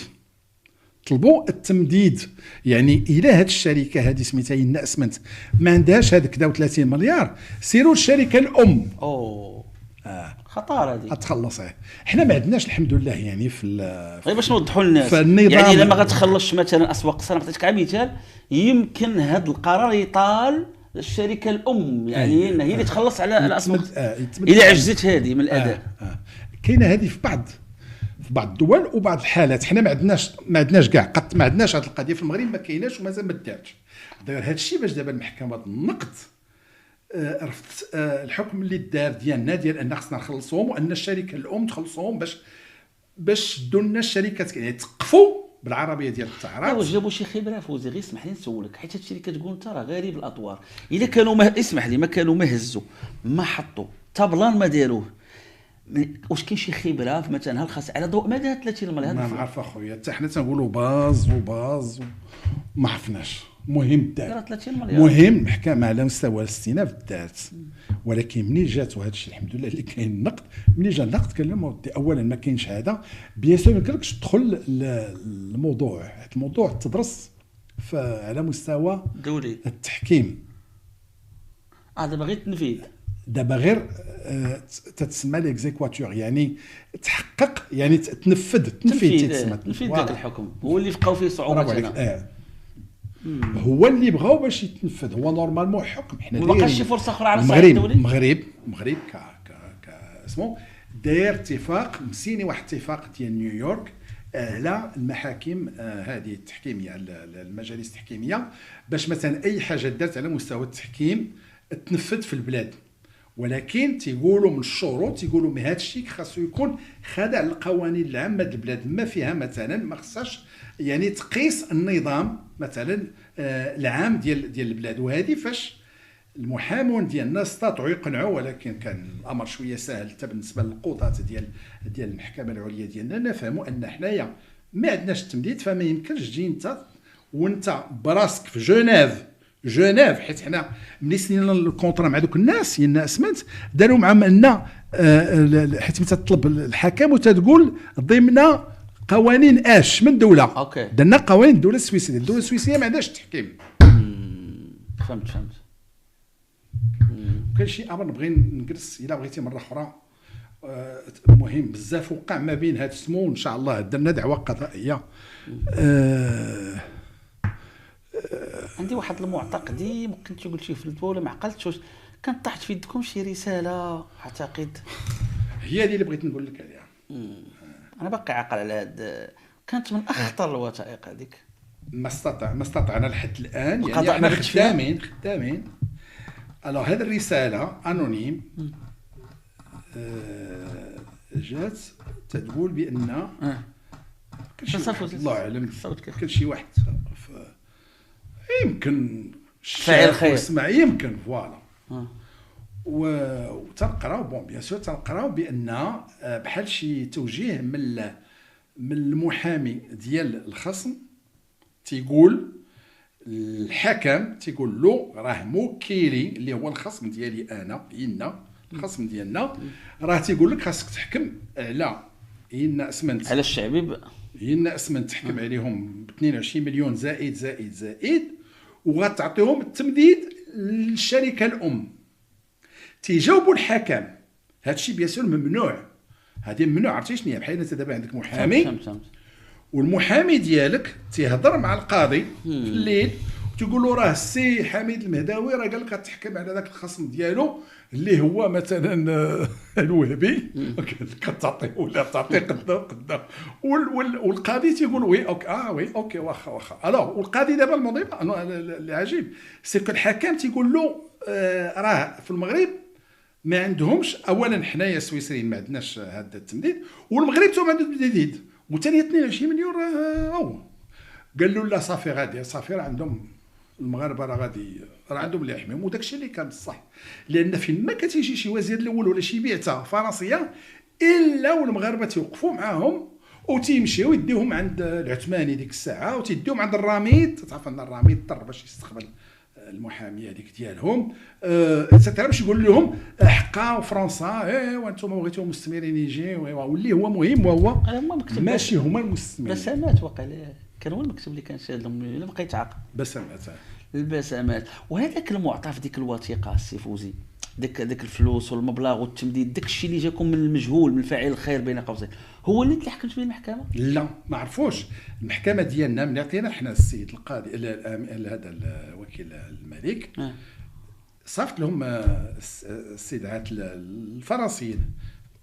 طلبوا التمديد. يعني الى هاد الشركه هذه سميتها ينا اسمنت ما عندهاش هذاك 30 مليار، سيروا الشركه الام. خطر هذه تخلص. حنا ما عندناش الحمد لله. يعني في غير باش نوضحوا للناس، يعني الا ما غتخلصش مثلا اسواق الصرف، نعطيك مثال، يمكن هذا القرار يطال الشركه الام، يعني هي اللي تخلص على الاسواق الا عجزت هذه من الاداء. كاينه هذه في بعض الدول وبعض الحالات. حنا ما عندناش كاع قط، ما عندناش هذه القضيه في المغرب، ما كايناش ومازال ما دارتش. داير هذا الشيء باش دابا المحكمه النقد رفضت الحكم اللي دار ديالنا ديال ان خصنا نخلصوهم، وان الشركه الام تخلصوهم باش دوا لنا الشركات، يعني تقفوا بالعربيه ديال التعرات. واش جابوا شي خبره فوزي؟ غير اسمح لي نسولك، حيت هاد الشيء اللي كتقول انت راه غريب الاطوار. الا كانوا اسمح لي ما كانوا ما هزوا ما حطوا طابلان ما داروه، واش كاين شي خبره في مثلا خاص على ضوء ماذا 30 مليار؟ ما نعرف اخويا، حتى حنا تنقولوا باز ما عرفناش. مهم دار 30 مليار، مهم المحكمه على مستوى الاستئناف دارت. ولكن منين جات وهذا الشيء الحمد لله اللي كاين النقد، منين جا النقد كان لهم اولا ما كاينش هذا بيان سور، ما يمكنلكش تدخل الموضوع. الموضوع تدرس على مستوى دولي التحكيم. دابا غير التنفيذ، دابا غير تتسمى ليكزيكواتور، يعني تحقق، يعني تنفذ تنفيذ ذاك الحكم هو اللي بقاو فيه صعوبه. هو اللي بغاو باش يتنفذ، هو نورمالمون حكم. حنا ما بقاش شي فرصه اخرى على الصعيد الدولي. المغرب اسمو داير اتفاق، مسيني واحد الاتفاق ديال نيويورك على المحاكم هذه التحكيميه، المجالس التحكيميه، باش مثلا اي حاجه دارت على مستوى التحكيم تنفذ في البلاد. ولكن تيقولوا من الشروط، تيقولوا من هذا الشيء خاصو يكون خاضع للقوانين العامه ديال البلاد، ما فيها مثلا ما خصهاش يعني تقيس النظام مثلا العام ديال البلاد. وهذه فاش المحامون ديالنا استطاعوا يقنعوا، ولكن كان الامر شويه سهل حتى بالنسبه للقضاة ديال المحكمه العليا ديالنا، نفهموا ان حنايا ما عندناش التمديد، فما يمكنش تجي انت وانت براسك في جنيف، حيت حنا ملي سنينا الكونطرا مع دوك الناس ينا اسمنت داروا معهم ان حيت ملي تطلب الحكم وتتقول ضمن قوانين من دوله. درنا قوانين الدوله السويسريه ما عندهاش التحكيم. فهمت كاين شي امر نبغي نجلس الا بغيتي مره اخرى. مهم بزاف وقع ما بين هاد السمو، ان شاء الله درنا دعوه قضائيه. عندي واحد المعتقدي ممكن تقول شي فلتوا ولا ما عقلتش، كانت طاحت في يدكم شي رساله اعتقد هي اللي بغيت نقول لك عليها. انا باقي عاقل على هاد، كانت من اخطر الوثائق هذيك. ما استطعنا لحد الان، يعني احنا خدامين. الوغ هذه الرساله انونيم جات تقول بان الله اعلم كان شي واحد يمكن فاعل خير اسمع يمكن فوالا وتنقراو بيان سور تنقراو بان بحال شي توجيه من المحامي ديال الخصم تيقول الحكم تيقول له راه موكيلي اللي هو الخصم ديالي انا الخصم ديالنا راه تيقول لك خاصك تحكم على اسمنت على الشعبي اسمنت تحكم عليهم ب 22 مليون زائد وغتعطيهم التمديد للشركه الام. تيجاوبوا الحكم هادشي بيان سور ممنوع، هذه ممنوع. عرفتي شنو هي؟ بحال انت دابا عندك محامي والمحامي ديالك تيهضر مع القاضي في الليل وتيقول له راه السي حميد المهداوي راه قال لك غتحكم على ذاك الخصم ديالو اللي هو مثلا الوهبي، كتعطيه ولا تعطيه قدام والقاضي تيقول وي اوكي وي اوكي واخا الوغ. والقاضي دابا الموضوع العجيب سي كو الحكم تيقول له راه في المغرب ما عندهمش، اولا حنايا السويسريين ما عندناش هذا التمديد، والمغرب تو ما عندهم تمديد، وثاني 22 مليون راه قال له لا صافي غادي صافي راه عندهم المغاربه راه غادي راه عندهم اللي يحميهم. وداك الشيء اللي كان بصح، لان فين ما كتيجي شي وزير الاول ولا شي بعثه فرنسيه الا والمغاربه تيوقفوا معاهم وتيمشيو يديوهم عند العثماني ديك الساعه وتيديوهم عند الرميد. تعرف ان الرميد اضطر باش يستقبل المحاميه هذيك ديالهم باش يقول لهم حقا فرنسا وانتم بغيتوا مستثمرين يجيو واللي هو مهم وهو ماشي هما المستثمرين. بسامات وقال كان هو المكتب اللي كان شادهم الا بقى يتعاقب البسامات. وهذاك المعطى في ديك الوثيقه السي فوزي داك الفلوس والمبلغ والتمديد، داك الشيء اللي جاكم من المجهول من فاعل الخير بين قوسين، هو اللي حكمت به المحكمه؟ لا ما عرفوش. المحكمه ديالنا من عطينا حنا السيد القاضي هذا الوكيل الملك صافت لهم السيدات الفرنسيين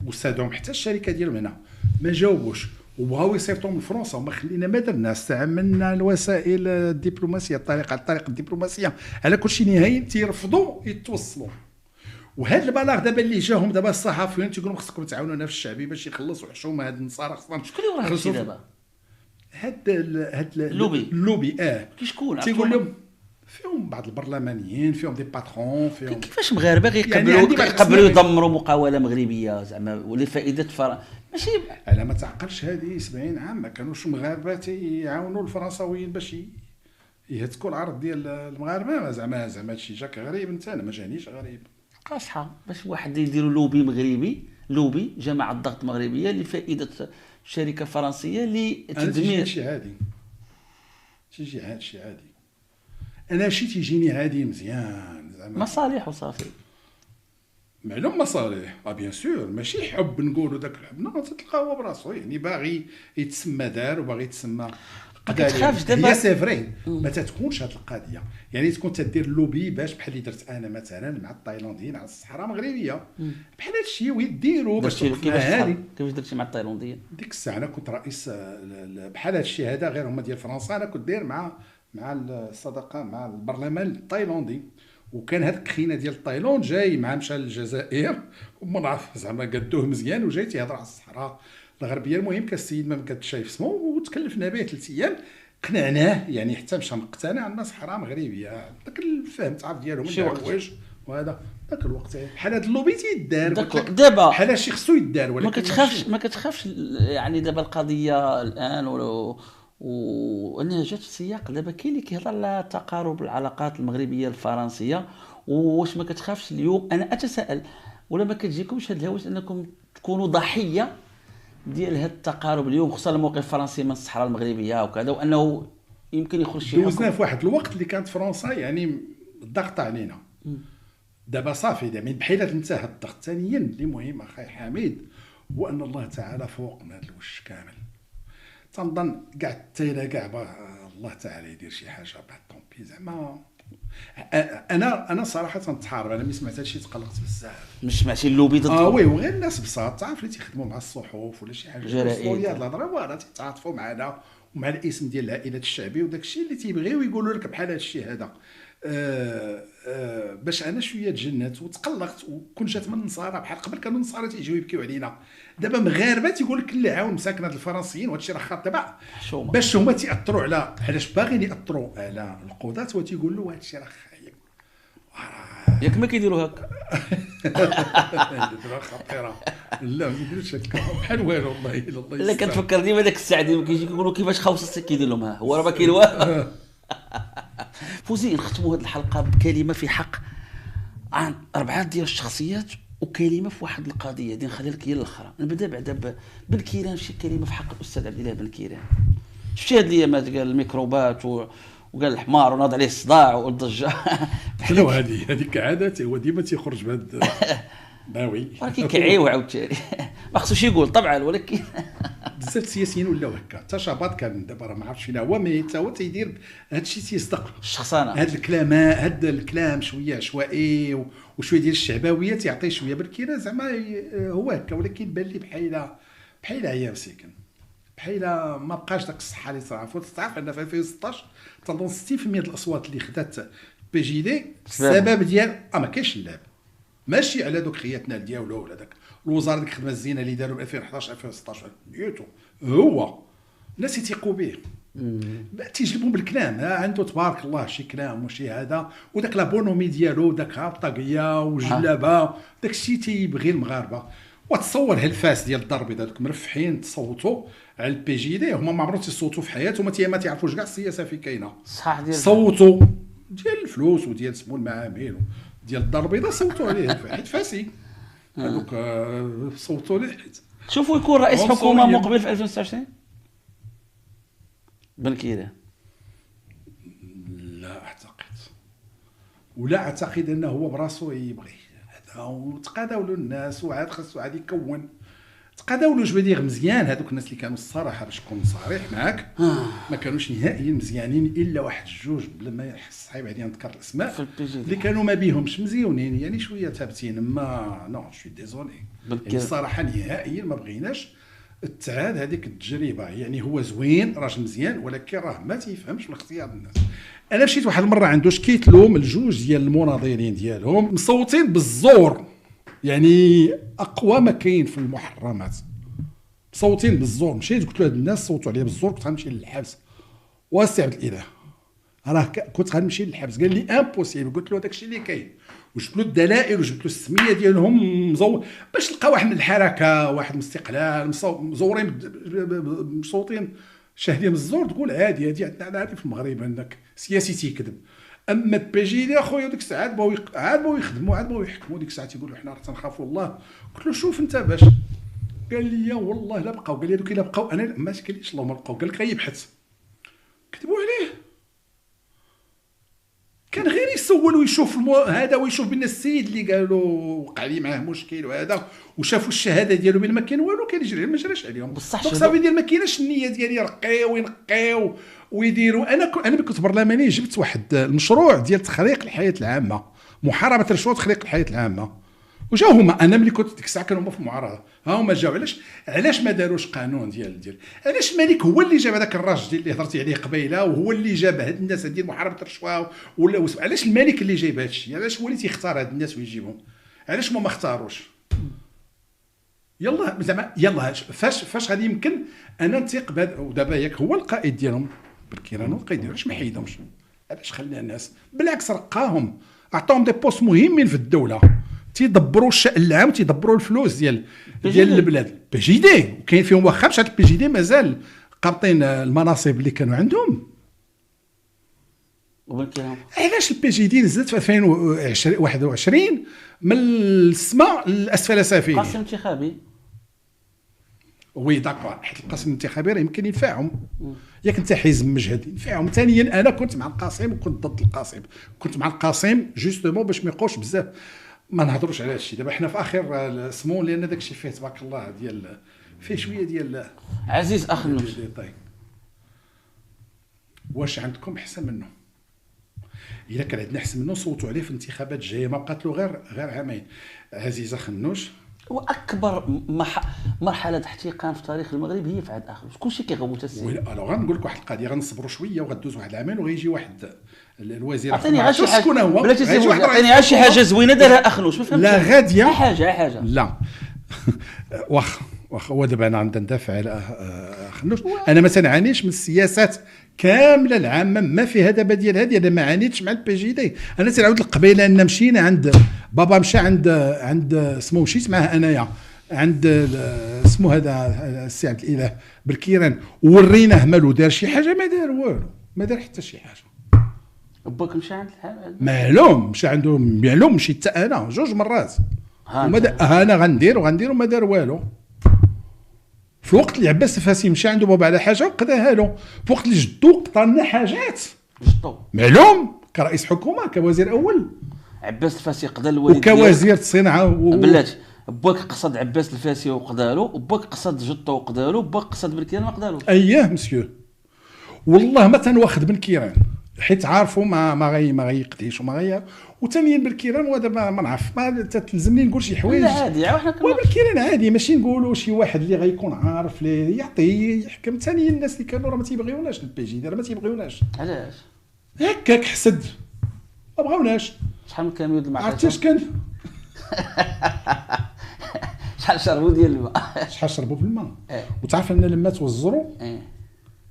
وسادهم حتى الشركه ديالهم هنا ما جاوبوش وبغاو يصيفطوا من فرنسا وما خلينا ما درنا. استعملنا الوسائل الدبلوماسيه الطريقه الدبلوماسيه على كل شيء نهائي تيرفضوا يتوصلوا. وهذا البلاغ دابا اللي جاهم دابا الصحفيين تيقولوا خصكم تعاونونا في الشعبي باش يخلصوا حشومه هاد النصارى خصنا. شكون اللي وراه هادشي دابا؟ هاد اللوبي كي شكون تيقول لهم فيهم بعض البرلمانيين فيهم دي باترون فيهم كيفاش مغاربه غيقبلوا يدمروا مقاوله مغربيه زعما ولفائده ماشي على ما تعقلش. هذه 70 عام ما كانوش المغاربه تيعاونوا الفرنساويين باش يهتكوا العرض ديال المغاربه. زعما هادشي جاك غريب. انت انا ما جانيش غريب قاصحه باش واحد يديروا لوبي مغربي، لوبي جماعه ضغط مغربيه لفائده شركه فرنسيه لتدمير. شي عادي انا شي تيجيني عادي مزيان زعما مصالح وصافي. معلوم مصالح بيان سور ماشي حب نقولوا داك الحب نو تلقاو براسو يعني باغي يتسمى دار وباغي يتسمى ما كتخافش دابا هي سي فري ما تتكونش هاد القضيه يعني تكون تدير لوبي باش بحال اللي درت انا مثلا مع التايلانديين على الصحراء المغربيه بحال هاد الشيء ويديروا باش كيفاش درتي مع التايلانديين ديك الساعه. انا كنت رئيس بحال هاد الشيء هذا غير هما ديال فرنسا. انا كنت داير مع الصداقه مع البرلمان التايلاندي وكان هذاك الخينا ديال تايلاند جاي مع مشى للجزائر وما نعرف زعما قدوه مزيان وجاي تيهضر على الصحراء الغربيه. المهم كان السيد ما كنت شايف اسمه وتكلفنا به 3 ايام قنعناه يعني حتى مشى مقتنع عندنا صحراء مغربيه. داك الفهم تعرف ديالهم العواج وهذا داك الوقت بحال هذا اللوبي تيدار دابا بحال هادشي خصو يدار. ولكن ما كتخافش يعني دابا القضيه الان وانها جات في سياق دابا كاين اللي كيهضر على تقارب العلاقات المغربيه الفرنسيه. واش ما كتخافش اليوم انا اتساءل ولا ما كتجيكمش هاد الهوس انكم تكونوا ضحيه ديال هاد التقارب اليوم خصوصا الموقف الفرنسي من الصحراء المغربيه وكذا وانه يمكن يخرج شي دوزنا في واحد الوقت اللي كانت فرنسا يعني الضغط علينا. دابا صافي دابا بحال انتهى الضغط. ثانيا اللي مهم اخي حميد هو ان الله تعالى فوق من هذا الوش كامل. تنظن كاع التايله كاع الله تعالى يدير شي حاجه بعد طومبي زعما. انا صراحه تنتحارب. انا ملي سمعت هادشي تقلقت بزاف. مش سمعتي اللوبي ضدكم؟ وي وغير الناس بساط تعرف اللي تيخدموا مع الصحف ولا شي حاجه جرائد الهضره واه تيتعاطفوا معنا ومع الاسم ديال العائلات الشعبيه وداك الشيء اللي تيبغيو يقولوا لك بحال هذا الشيء هذا. باش انا شويه تجنت وتقلقت وكون جات من النصارى بحال قبل كانوا النصارى تيجيو يبكيو علينا. دابا مغاربه تيقول لك اللي عاون مساكنه الفرنسيين وهذا الشيء راه خاط دابا باش هما تياثروا على علاش باغيين ياثروا على القضاه وتيقول له هذا الشيء راه خايب ياك ما كيديروا هكا. خطيره. لا ما يديروش هكا بحال والو والله الا الله لا كتفكر ديما داك السعدي ما كيجي كيقولوا كيفاش خاوص كيدير لهم ها هو راه ما كاين والو. فوزي نختموا هذه الحلقه بكلمه في حق عن 4 ديال الشخصيات وكلمه في واحد القضيه دي نخلي لك هي الاخرى. نبدا بعدا بن كيران. شي كلمه في حق الاستاذ عبد الله بن كيران. شفتي هاد الايامات قال الميكروبات وقال الحمار وناض عليه الصداع والضجه. شنو هذيك عادات هو ديما تيخرج بهاد باوي ولكن كيعيو عاوتاني ما خصوش يقول طبعا. ولكن بزاف السياسيين ولاو هكا. حتى شاباط كان دابا راه ما عرفتش فين هو، مي حتى هو تيدير هذا الشيء تيصدق. الشخصانه هاد الكلام شويه عشوائي وشويه ديال الشعبويه تيعطي شويه بالكيرا زعما هو هكا. ولكن بان لي بحال عيا مسكين، بحال ما بقاش داك الصحه اللي صرا. تعرف عندنا في 2016 تنظن 60% ديال الاصوات اللي خدات بي جي دي السبب ديال ما كاينش اللعب، ماشي على دوك خياتنا ديالو ولا داك الوزاره ديك الخدمه الزينه اللي داروا 2011 2016 نيوتو. هو الناس يثيقوا به تيجلبهم بالكلام. عنده تبارك الله شي كلام وشي هذا وداك لابونومي ديالو داك الطاقيه وجلابه داك الشيء تيبغي المغاربه. وتصور هالفاس ديال الضرب دوك مرفحين تصوتوا على البي جي دي. هما ما عمرهم تيصوتوا في حياتهم، ما تعرفوش كاع السياسه في كاينه. صح ديال صوتوا ديال الفلوس وديال سمو المعامل ديال الدار البيضاء صوتوا عليه حيت فاسي هذوك صوتوا عليه حيت. شوفوا يكون رئيس حكومه مقبل في 2026 بن كيران. لا اعتقد، ولا اعتقد انه هو براسو يبغي هذا. وتقاداولوا الناس وعاد خاصو عاد يكون تقاداولوا جوج ديال مزيان. هذوك الناس اللي كانوا الصراحه باش نكون صريح معاك ما كانوش نهائيا مزيانين الا واحد جوج بلا ما يحس صعيب عليا نذكر الاسماء اللي كانوا ما بيهمش مزيونين، يعني شويه ثابتين. ما نو شوي ديزوني يعني الصراحه نهائيا ما بغيناش تعاد هذيك التجربه. يعني هو زوين راجل مزيان ولكن راه ما تيفهمش في اختيار الناس. انا مشيت واحد المره عنده شكيت لهم الجوج ديال المناضلين ديالهم مصوتين بالزور، يعني اقوى ما كاين في المحرمات مصوتين بالزور. مشيت قلت له هاد الناس صوتوا عليا بالزور كنت غنمشي للحبس. واسع الاله راه كنت غنمشي للحبس. قال لي امبوسيبل. قلت له داكشي اللي كاين وجبت له الدلائل وجبت له السميه ديالهم مزور باش تلقى واحد من الحركه واحد من الاستقلال مزورين مصوتين شاهدين بالزور. تقول عادي عندنا عادي في المغرب عندك سياسي تيكذب. اما بي جي دي اخويا ديك الساعات بغاو يخدموا عاد بغاو يحكموا. ديك الساعات يقولوا حنا راه تنخافوا الله. قلت له شوف انت باش. قال لي والله لا بقاو. قال لي دوك الا بقاو انا ما قاليش اللهم بقاو. قال لك غيبحث. كذبوا عليه. كان غير يسول ويشوف هذا ويشوف بان السيد اللي قالوا وقع لي معاه مشكل وهذا وشافوا الشهاده ديالو بين ما كان والو كان يجري ما جراش عليهم. بصح دونك صافي ديال ما كايناش النيه ديالي يرقيو وينقيو ويديروا. انا كنت برلماني جبت واحد المشروع ديال تخريق الحياه العامه، محاربه الرشوه وتخريق الحياه العامه. وجاو هما انا ملي كنت ديك الساعه كانوا هما في المعارضه. ها هما جاو علاش ما داروش قانون ديال علاش الملك هو اللي جاب هذاك الراجل اللي هضرتي عليه قبيله وهو اللي جاب هاد الناس ديال محاربه الرشوه ولا علاش الملك اللي جايب هذا الشيء؟ علاش هو اللي تيختار هاد الناس ويجيبهم؟ علاش ما اختاروش؟ يلا زعما يلا فاش غادي يمكن انا نثيق بهذا. ودابا ياك هو القائد ديالهم بالكيران القائد علاش ما حيدهمش؟ علاش خلى الناس بالعكس رقاهم عطاهم دي بوست مهمين في الدوله تيدبروا الشأن العام تيدبروا الفلوس ديال البلاد. بي جي دي وكاين فيهم واخا مشات البي جي دي مازال قابطين المناصب اللي كانوا عندهم. علاش البي جي دي نزلت في 2021 من السماء لاسفل سافلين؟ قاسم انتخابي وي داكور. حيت القاسم الانتخابي راه يمكن ينفعهم. ياك انت حزب مجهد ينفعهم. ثانيا انا كنت مع القاسم وكنت ضد القاسم. كنت مع القاسم جوستومون باش ما يبقاوش بزاف ما نهضروش على هادشي. دابا حنا في اخر سمو لان داكشي فيه تبارك الله ديال فيه شويه ديال عزيز اخ النوش. واش عندكم احسن منه؟ الا كان عندنا احسن منه صوتوا عليه في الانتخابات الجايه. ما بقات له غير عامين. عزيز اخ النوش واكبر مرحله احتقان في تاريخ المغرب هي في عهد اخر. كلشي كيغوت السيد. الو غنقول لك واحد القضيه. غنصبروا شويه وغدوز واحد العامين وغيجي واحد الوزير. عطيني غير شي حاجه بلاتي عطيني غير شي حاجه زوينه دارها اخنوش. ما فهمتش. لا غاديه حاجه لا واخ هو دابا انا عندنا ندافع على خلوش. انا مثلا عانيش من السياسات كامله العامه ما فيها دابا ديال هذه. انا ما عانيتش مع البي جي دي. انا تنعاود القبيله ان مشينا عند بابا، مشى عند اسمه مشيت معاه انايا عند اسمه هذا السي عبد الاله بالكيران، وريناه مالو دار شي حاجه، ما دار والو، ما دار حتى شي حاجه. باك مشى عند الحال معلوم مشى عنده، معلوم مشيت حتى انا 2 مرات انا غندير وما دار والو. في الوقت اللي عباس الفاسي مشى عنده بابا على حاجه وقداها له، في وقت اللي جدو قطع لنا حاجات جدو معلوم كرئيس حكومه كوزير اول عباس الفاسي قدا الوالد وكوزير الصناعه بلاتي باك قصد عباس الفاسي وقدالو، وباك قصد جدو وقدالو، باك قصد بالكيران ما قدالو. اييه مسيو والله ما تنواخد بن كيران حيت عارفوا ما غيقديش وما غي وثانيا بالكيران. ودابا ما نعرف ما تلزمني نقول شي حوايج عادي حنا بالكيران عادي، ماشي نقولوا شي واحد اللي غيكون عارف لي يعطي يحكم. ثانيا الناس اللي كانوا راه ما تيبغيوناش البي جي دابا، ما تيبغيوناش. علاش هكاك حسد ما بغاوناش. شحال من كاميو ديال المعطيات عرفتي اش كان شحال شربوا ديال الماء شحال شربوا في الماء. وتعرف ان لما توزروا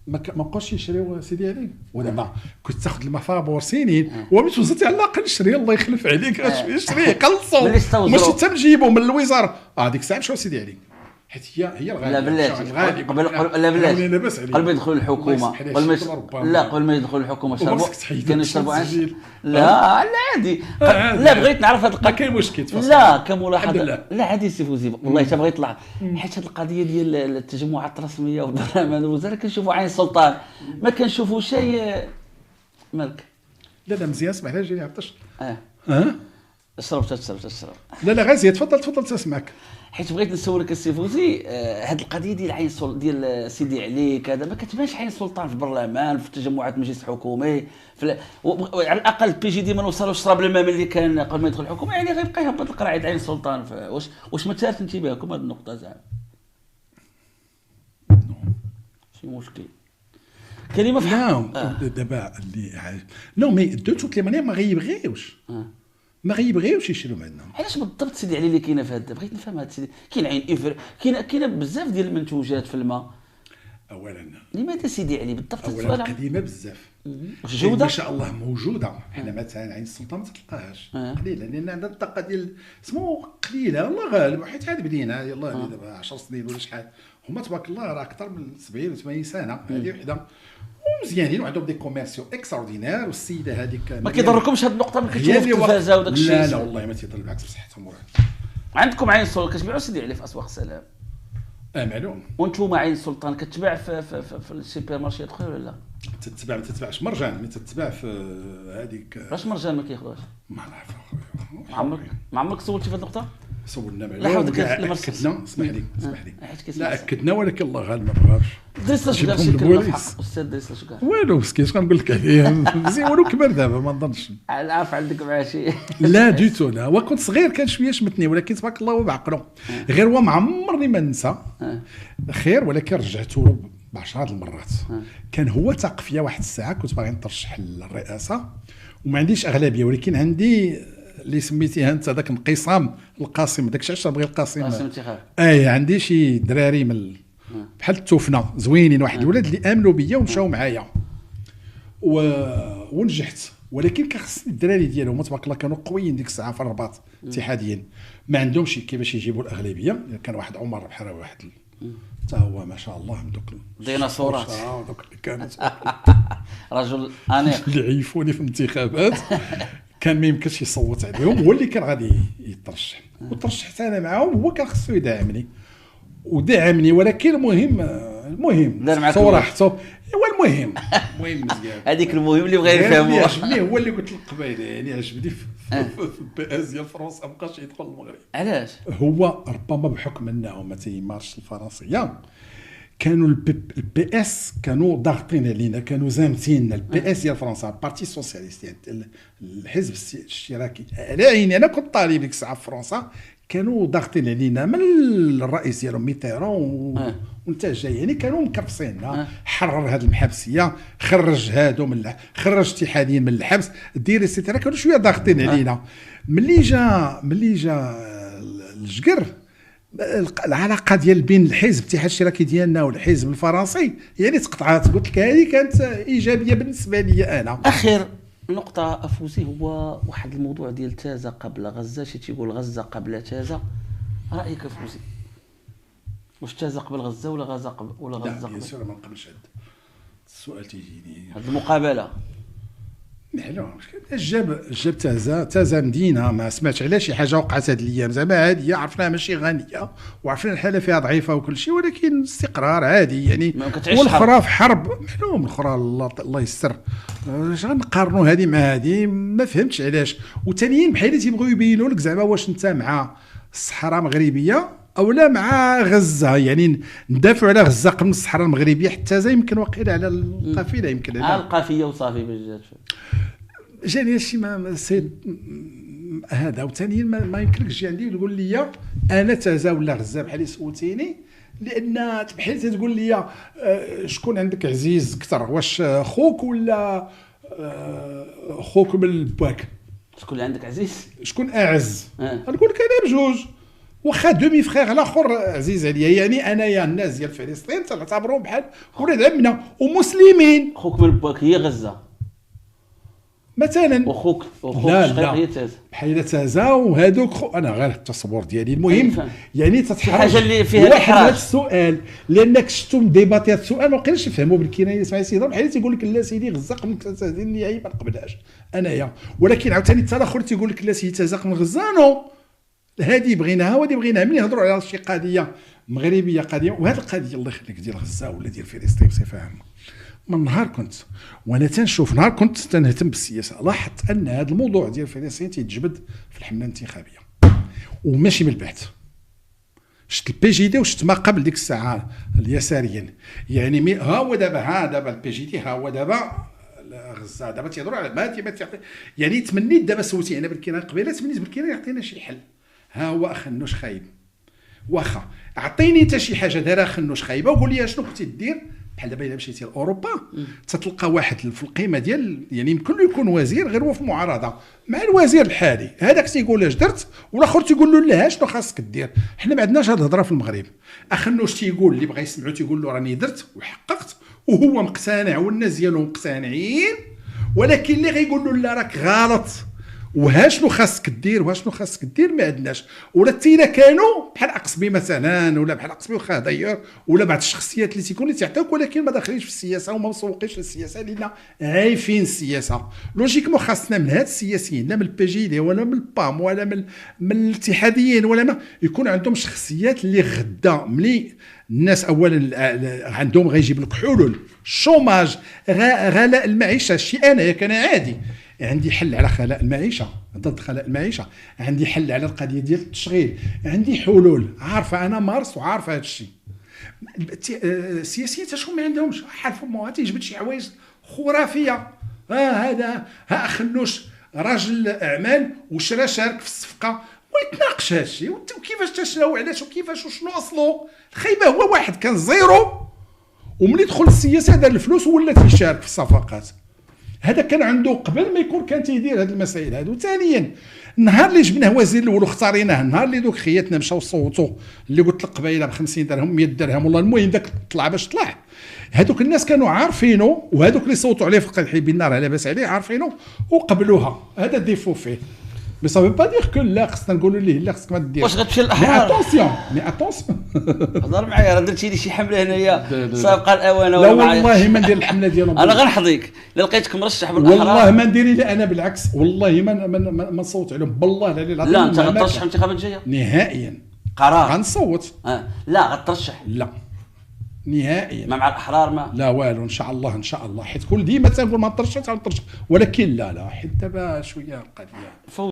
ما بقاوش يشريو سيدي علي. ودابا كنت تاخذ الماء فابور سنين وملي توزرتي على الاقل شري الله يخلف عليك شري قلصوا ماشي حتى نجيبوا من الوزاره. ديك الساعه مشاو سيدي علي حيت هي الغالي. لا بلاتي لا بلاتي قبل ما يدخلوا الحكومه قبل ما يدخلوا الحكومه شربوا كانوا يشربوا عاش. لا عادي لا بغيت نعرف هذا ما كاين مشكل لا كملاحظه لا عادي سي فوزي والله حتى بغيت نطلع حيت هذه القضيه ديال التجمعات الرسميه والبرلمان الوزاره كنشوفوا عين السلطان ما كنشوفوا شيء مالك. لا مزيان اسمح لي جيني عطش. اشرب لا غازي تفضل تسمعك. حيت بغيت نسولك السي فوزي هذه القضيه ديال عين ديال سيدي علي كذا ما كتبانش عين السلطان في البرلمان في تجمعات المجلس الحكومي على الاقل البي جي دي ما نوصلوش شرب الماء ملي كان قبل ما يدخل الحكومه، يعني غيبقى يهبط القراعد عين السلطان. واش ما تثارت انتباهكم هذه النقطه زعما؟ شي مشكل كلمه في دابا اللي نو مي دو توت لي مانيير ما غيبغيوش يشريو عندنا. علاش بالضبط سيدي علي اللي كاينه في هذا؟ بغيت نفهم هذا سيدي. كاين عين افر كاينه بزاف ديال المنتوجات في الماء. اولا لماذا سيدي علي بالضبط؟ اولا قديمه بزاف الجوده ما شاء الله موجوده. حنا مثلا عين السلطان ما تلقاهاش قليله لان عندنا الطاقه ديال سمو قليله الله غالب. حيت عاد بدينا يلاه دابا 10 سنين ولا شحال هما تبارك الله راه اكثر من 70 و 80 سنه هذه وحده ومزيانين وعندهم دي كوميرسيو اكستراوردينير. والسيده هذيك ما كيضركمش هذه النقطه ملي كتشوفوا في التلفازه وداك الشيء؟ لا والله ما تيضر بالعكس بصحتهم وراه. عندكم عين السلطان كتبيعوا سيدي علي في اسواق السلام؟ معلوم. وانتم عين السلطان كتباع في السوبر مارشيات اخرى ولا؟ تتباع ما تتباعش مرجان، مي تتباع في هذيك. علاش مرجان ما كياخذوش؟ ما نعرف اخويا. ما عمرك سولتي في هذه النقطه؟ سولنا معلوم اكدنا اسمح لي لا اكدنا ولكن الله غالب ما بغاش. دريس لا شكار شي كلمه في حق استاذ دريس لا شكار والو مسكين اش غنقول لك عليه مزيان ولو كبر دابا ما نظنش. العاف عندك مع شي لا ديتو لا. وكنت صغير كان شويه شمتني ولكن تبارك الله هو بعقله. غير هو ما عمرني ما ننسى خير ولكن رجعت له بعشرات المرات. كان هو تاق فيا واحد الساعه كنت باغي نترشح للرئاسه وما عنديش اغلبيه ولكن عندي اللي سميتيها انت داك انقسام القاسم داك الشيء علاش بغي القاسم انتخاب. عندي شي دراري من بحال التوفنه زوينين واحد الولاد اللي امنوا بيا ومشاو معايا ونجحت. ولكن كان خصني الدراري ديالهم تبارك الله كانوا قويين ديك الساعه في الرباط اتحاديين ما عندهمش كيفاش يجيبوا الاغلبيه. كان واحد عمر بحال واحد حتى هو ما شاء الله من دوك ديناصورات دوك اللي كانت رجل انيق اللي عيفوني في الانتخابات كان ما يمكنش يصوت عليهم. هو اللي كان غادي يترشح وترشحت انا معاهم. هو كان خصو يدعمني ودعمني ولكن المهم صراحته هو المهم مزيان. هذيك المهم اللي بغا يفهموا. عجبني هو اللي قلت القبيله يعني عجبني في البي اس ديال فرنسا ما بقاش يدخل المغرب. علاش؟ هو ربما بحكم انه ما تيمارش الفرنسيه كانوا البي اس كانوا ضاغطين علينا كانوا زامتين البي اس ديال فرنسا البارتي سوسياليست يعني الحزب الاشتراكي على عيني. انا كنت طالب ديك الساعه في فرنسا كانوا ضاغطين علينا من الرئيس ديالهم ميتيرون وانت جاي يعني كانوا مكرفسين حرر هذه المحبسيه خرج هادو من خرج اتحاديين من الحبس دير سيتيرا كانوا شويه ضاغطين علينا. ملي جا الجقر العلاقه ديال بين الحزب الاتحاد الاشتراكي ديالنا والحزب الفرنسي يعني تقطعات. قلت لك هذه كانت ايجابيه بالنسبه لي انا. اخر نقطه افوزي هو واحد الموضوع ديال تازا قبل غزه، شي تيقول غزه قبل تازا. رايك افوزي، واش تازا قبل غزه ولا غزه قبل ولا غزه لا قبل؟ بيان سور ما نقبلش هذا السؤال تيجيني. هاد المقابله نحن جاب تازا مدينه ما سمعتش على شي حاجه وقعت هاد الايام، زعما عاديه، عرفناها ماشي غنيه وعرفنا الحاله فيها ضعيفه وكل شيء، ولكن استقرار عادي يعني. والاخرى في حرب معلوم، الاخرى الله يستر. اش غنقارنوا هذه مع هذه؟ ما فهمتش علاش. وثانيين بحال تيبغيو يبينوا لك زعما واش انت مع الصحراء المغربيه او لا مع غزه، يعني ندافعوا على غزه قبل الصحراء المغربيه. حتى زي يمكن واقيلا على القافله، يمكن على القافيه وصافي باش جات جاني هادشي ما سيد هذا. وثانيا ما يمكنلكش تجي عندي تقول لي انا تازا ولا غزه بحال اللي سولتيني، لان بحال تقول لي شكون عندك عزيز اكثر، واش خوك ولا خوك من باك؟ شكون اللي عندك عزيز؟ شكون اعز؟ نقول لك انا بجوج. واخا دومي فخيغ الاخر عزيز عليا، يعني انايا الناس ديال فلسطين تنعتبرهم بحال ولاد عمنا ومسلمين. خوك من باك هي غزه مثلا، وخوك لا هي تازا بحال تازا وهذوك انا غير التصور ديالي. المهم يعني تتحرج حاجه اللي فيها واحد الاحراج. السؤال لانك شفتوا ديباتي هذا السؤال ما بقيناش نفهموا بالكنايه. اسمعي سيدي، بحال تيقول لك لا سيدي غزه قبل تازا النهائي ما نقبلهاش انايا، ولكن عاوتاني حتى الاخر تيقول لك لا سيدي تازا قبل غزه نو، هذه بغيناها وهذه بغيناها. ملي نهضروا على شي قضيه مغربيه قضيه، وهذه القضيه الله يخليك ديال غزه ولا ديال فلسطين بصفه عامه، من نهار كنت وانا تنشوف، نهار كنت تنهتم بالسياسه، لاحظت ان هذا الموضوع ديال فلسطين تيتجبد في الحمله الانتخابيه وماشي من البعث. شفت البي جي دي وشفت ما قبل ديك الساعه اليساريين، يعني ها هو دابا البي جي دي، ها هو دابا غزه، دابا تيهضروا على ما يعني تمنيت دابا سولتي انا بالكينا قبيله، تمنيت بالكينا يعطينا شي حل. ها هو اخنوش خايب، واخا اعطيني انت شي حاجه دارها خنوش خايبه وقول لي شنو كنتي دير. بحال دابا الا مشيتي لاوروبا تتلقى واحد في القيمه ديال، يعني يمكن له يكون وزير غير هو في معارضه مع الوزير الحالي، هذاك تيقول اش درت والاخر تيقول له لا شنو خاصك دير. حنا ما عندناش هذه الهضره في المغرب. اخنوش تيقول اللي بغى يسمعوا تيقول له راني درت وحققت وهو مقتنع والناس ديالو مقتنعين، ولكن اللي غيقول له لا راك غلط وها شنو خاصك دير وها شنو خاصك دير ما عندناش. ولا حتى كانوا بحال اقصبي مثلا ولا بحال اقصبي واخا داير ولا بعض الشخصيات اللي تيكونوا تيعطيوك ولكن ما داخلينش في السياسه وما مسوقينش للسياسه لان عايفين السياسه. لوجيكمون خاصنا من هاد السياسيين لا من البي جي دي ولا من البام ولا من الاتحاديين ولا ما يكون عندهم شخصيات اللي غدا ملي الناس اولا عندهم غيجيب لك حلول. الشوماج، غلاء المعيشه، شيء انا كان عادي عندي حل على خلاء المعيشه، ضد خلاء المعيشه، عندي حل على القضيه ديال التشغيل، عندي حلول عارفه انا مارس وعارفه هذا الشيء. السياسيين شكون ما عندهمش حال فمو تيجبد شي حوايج خرافيه. هذا خنوش راجل اعمال وشرا شارك في الصفقه ويتناقش هذا الشيء وكيفاش تشراو علاش وكيفاش وشنو اصله. الخيبه هو واحد كان زيرو وملي دخل السياسه دار الفلوس ولا تيشارك في الصفقات. هذا كان عنده قبل ما يكون كان تيدير هذه المسائل هذو. ثانيا النهار اللي جبناه وزير الاول واختاريناه، النهار اللي دوك خياتنا مشاو صوتوا اللي قلت لك قبيله ب 50 درهم 100 درهم والله المهم داك طلع باش طلع، هذوك الناس كانوا عارفينه وهذوك اللي صوتوا عليه في القدح بالنار على باس عليه عارفينه وقبلوها. هذا ديفو فيه مي سافي با دير كو لا خصنا نقولوا ليه لا خصك ما دير. واش غتمشي للاحرار؟ مي اتونسيون هضر معايا راه درتي لي شي حمله هنايا سابقه الاوان. لا والله ما ندير الحمله ديالهم. انا غنحظيك الا لقيتك مرشح بالاحرار. والله ما ندير لي انا بالعكس والله ما نصوت عليهم بالله العلي العظيم. لا انت غترشح الانتخابات الجايه نهائيا قرار غنصوت. لا غترشح لا نهائيا ما مع الاحرار ما لا والو. ان شاء الله حيت كل ديما تنقول ما نترشحش ولكن لا حيت دابا شويه القضيه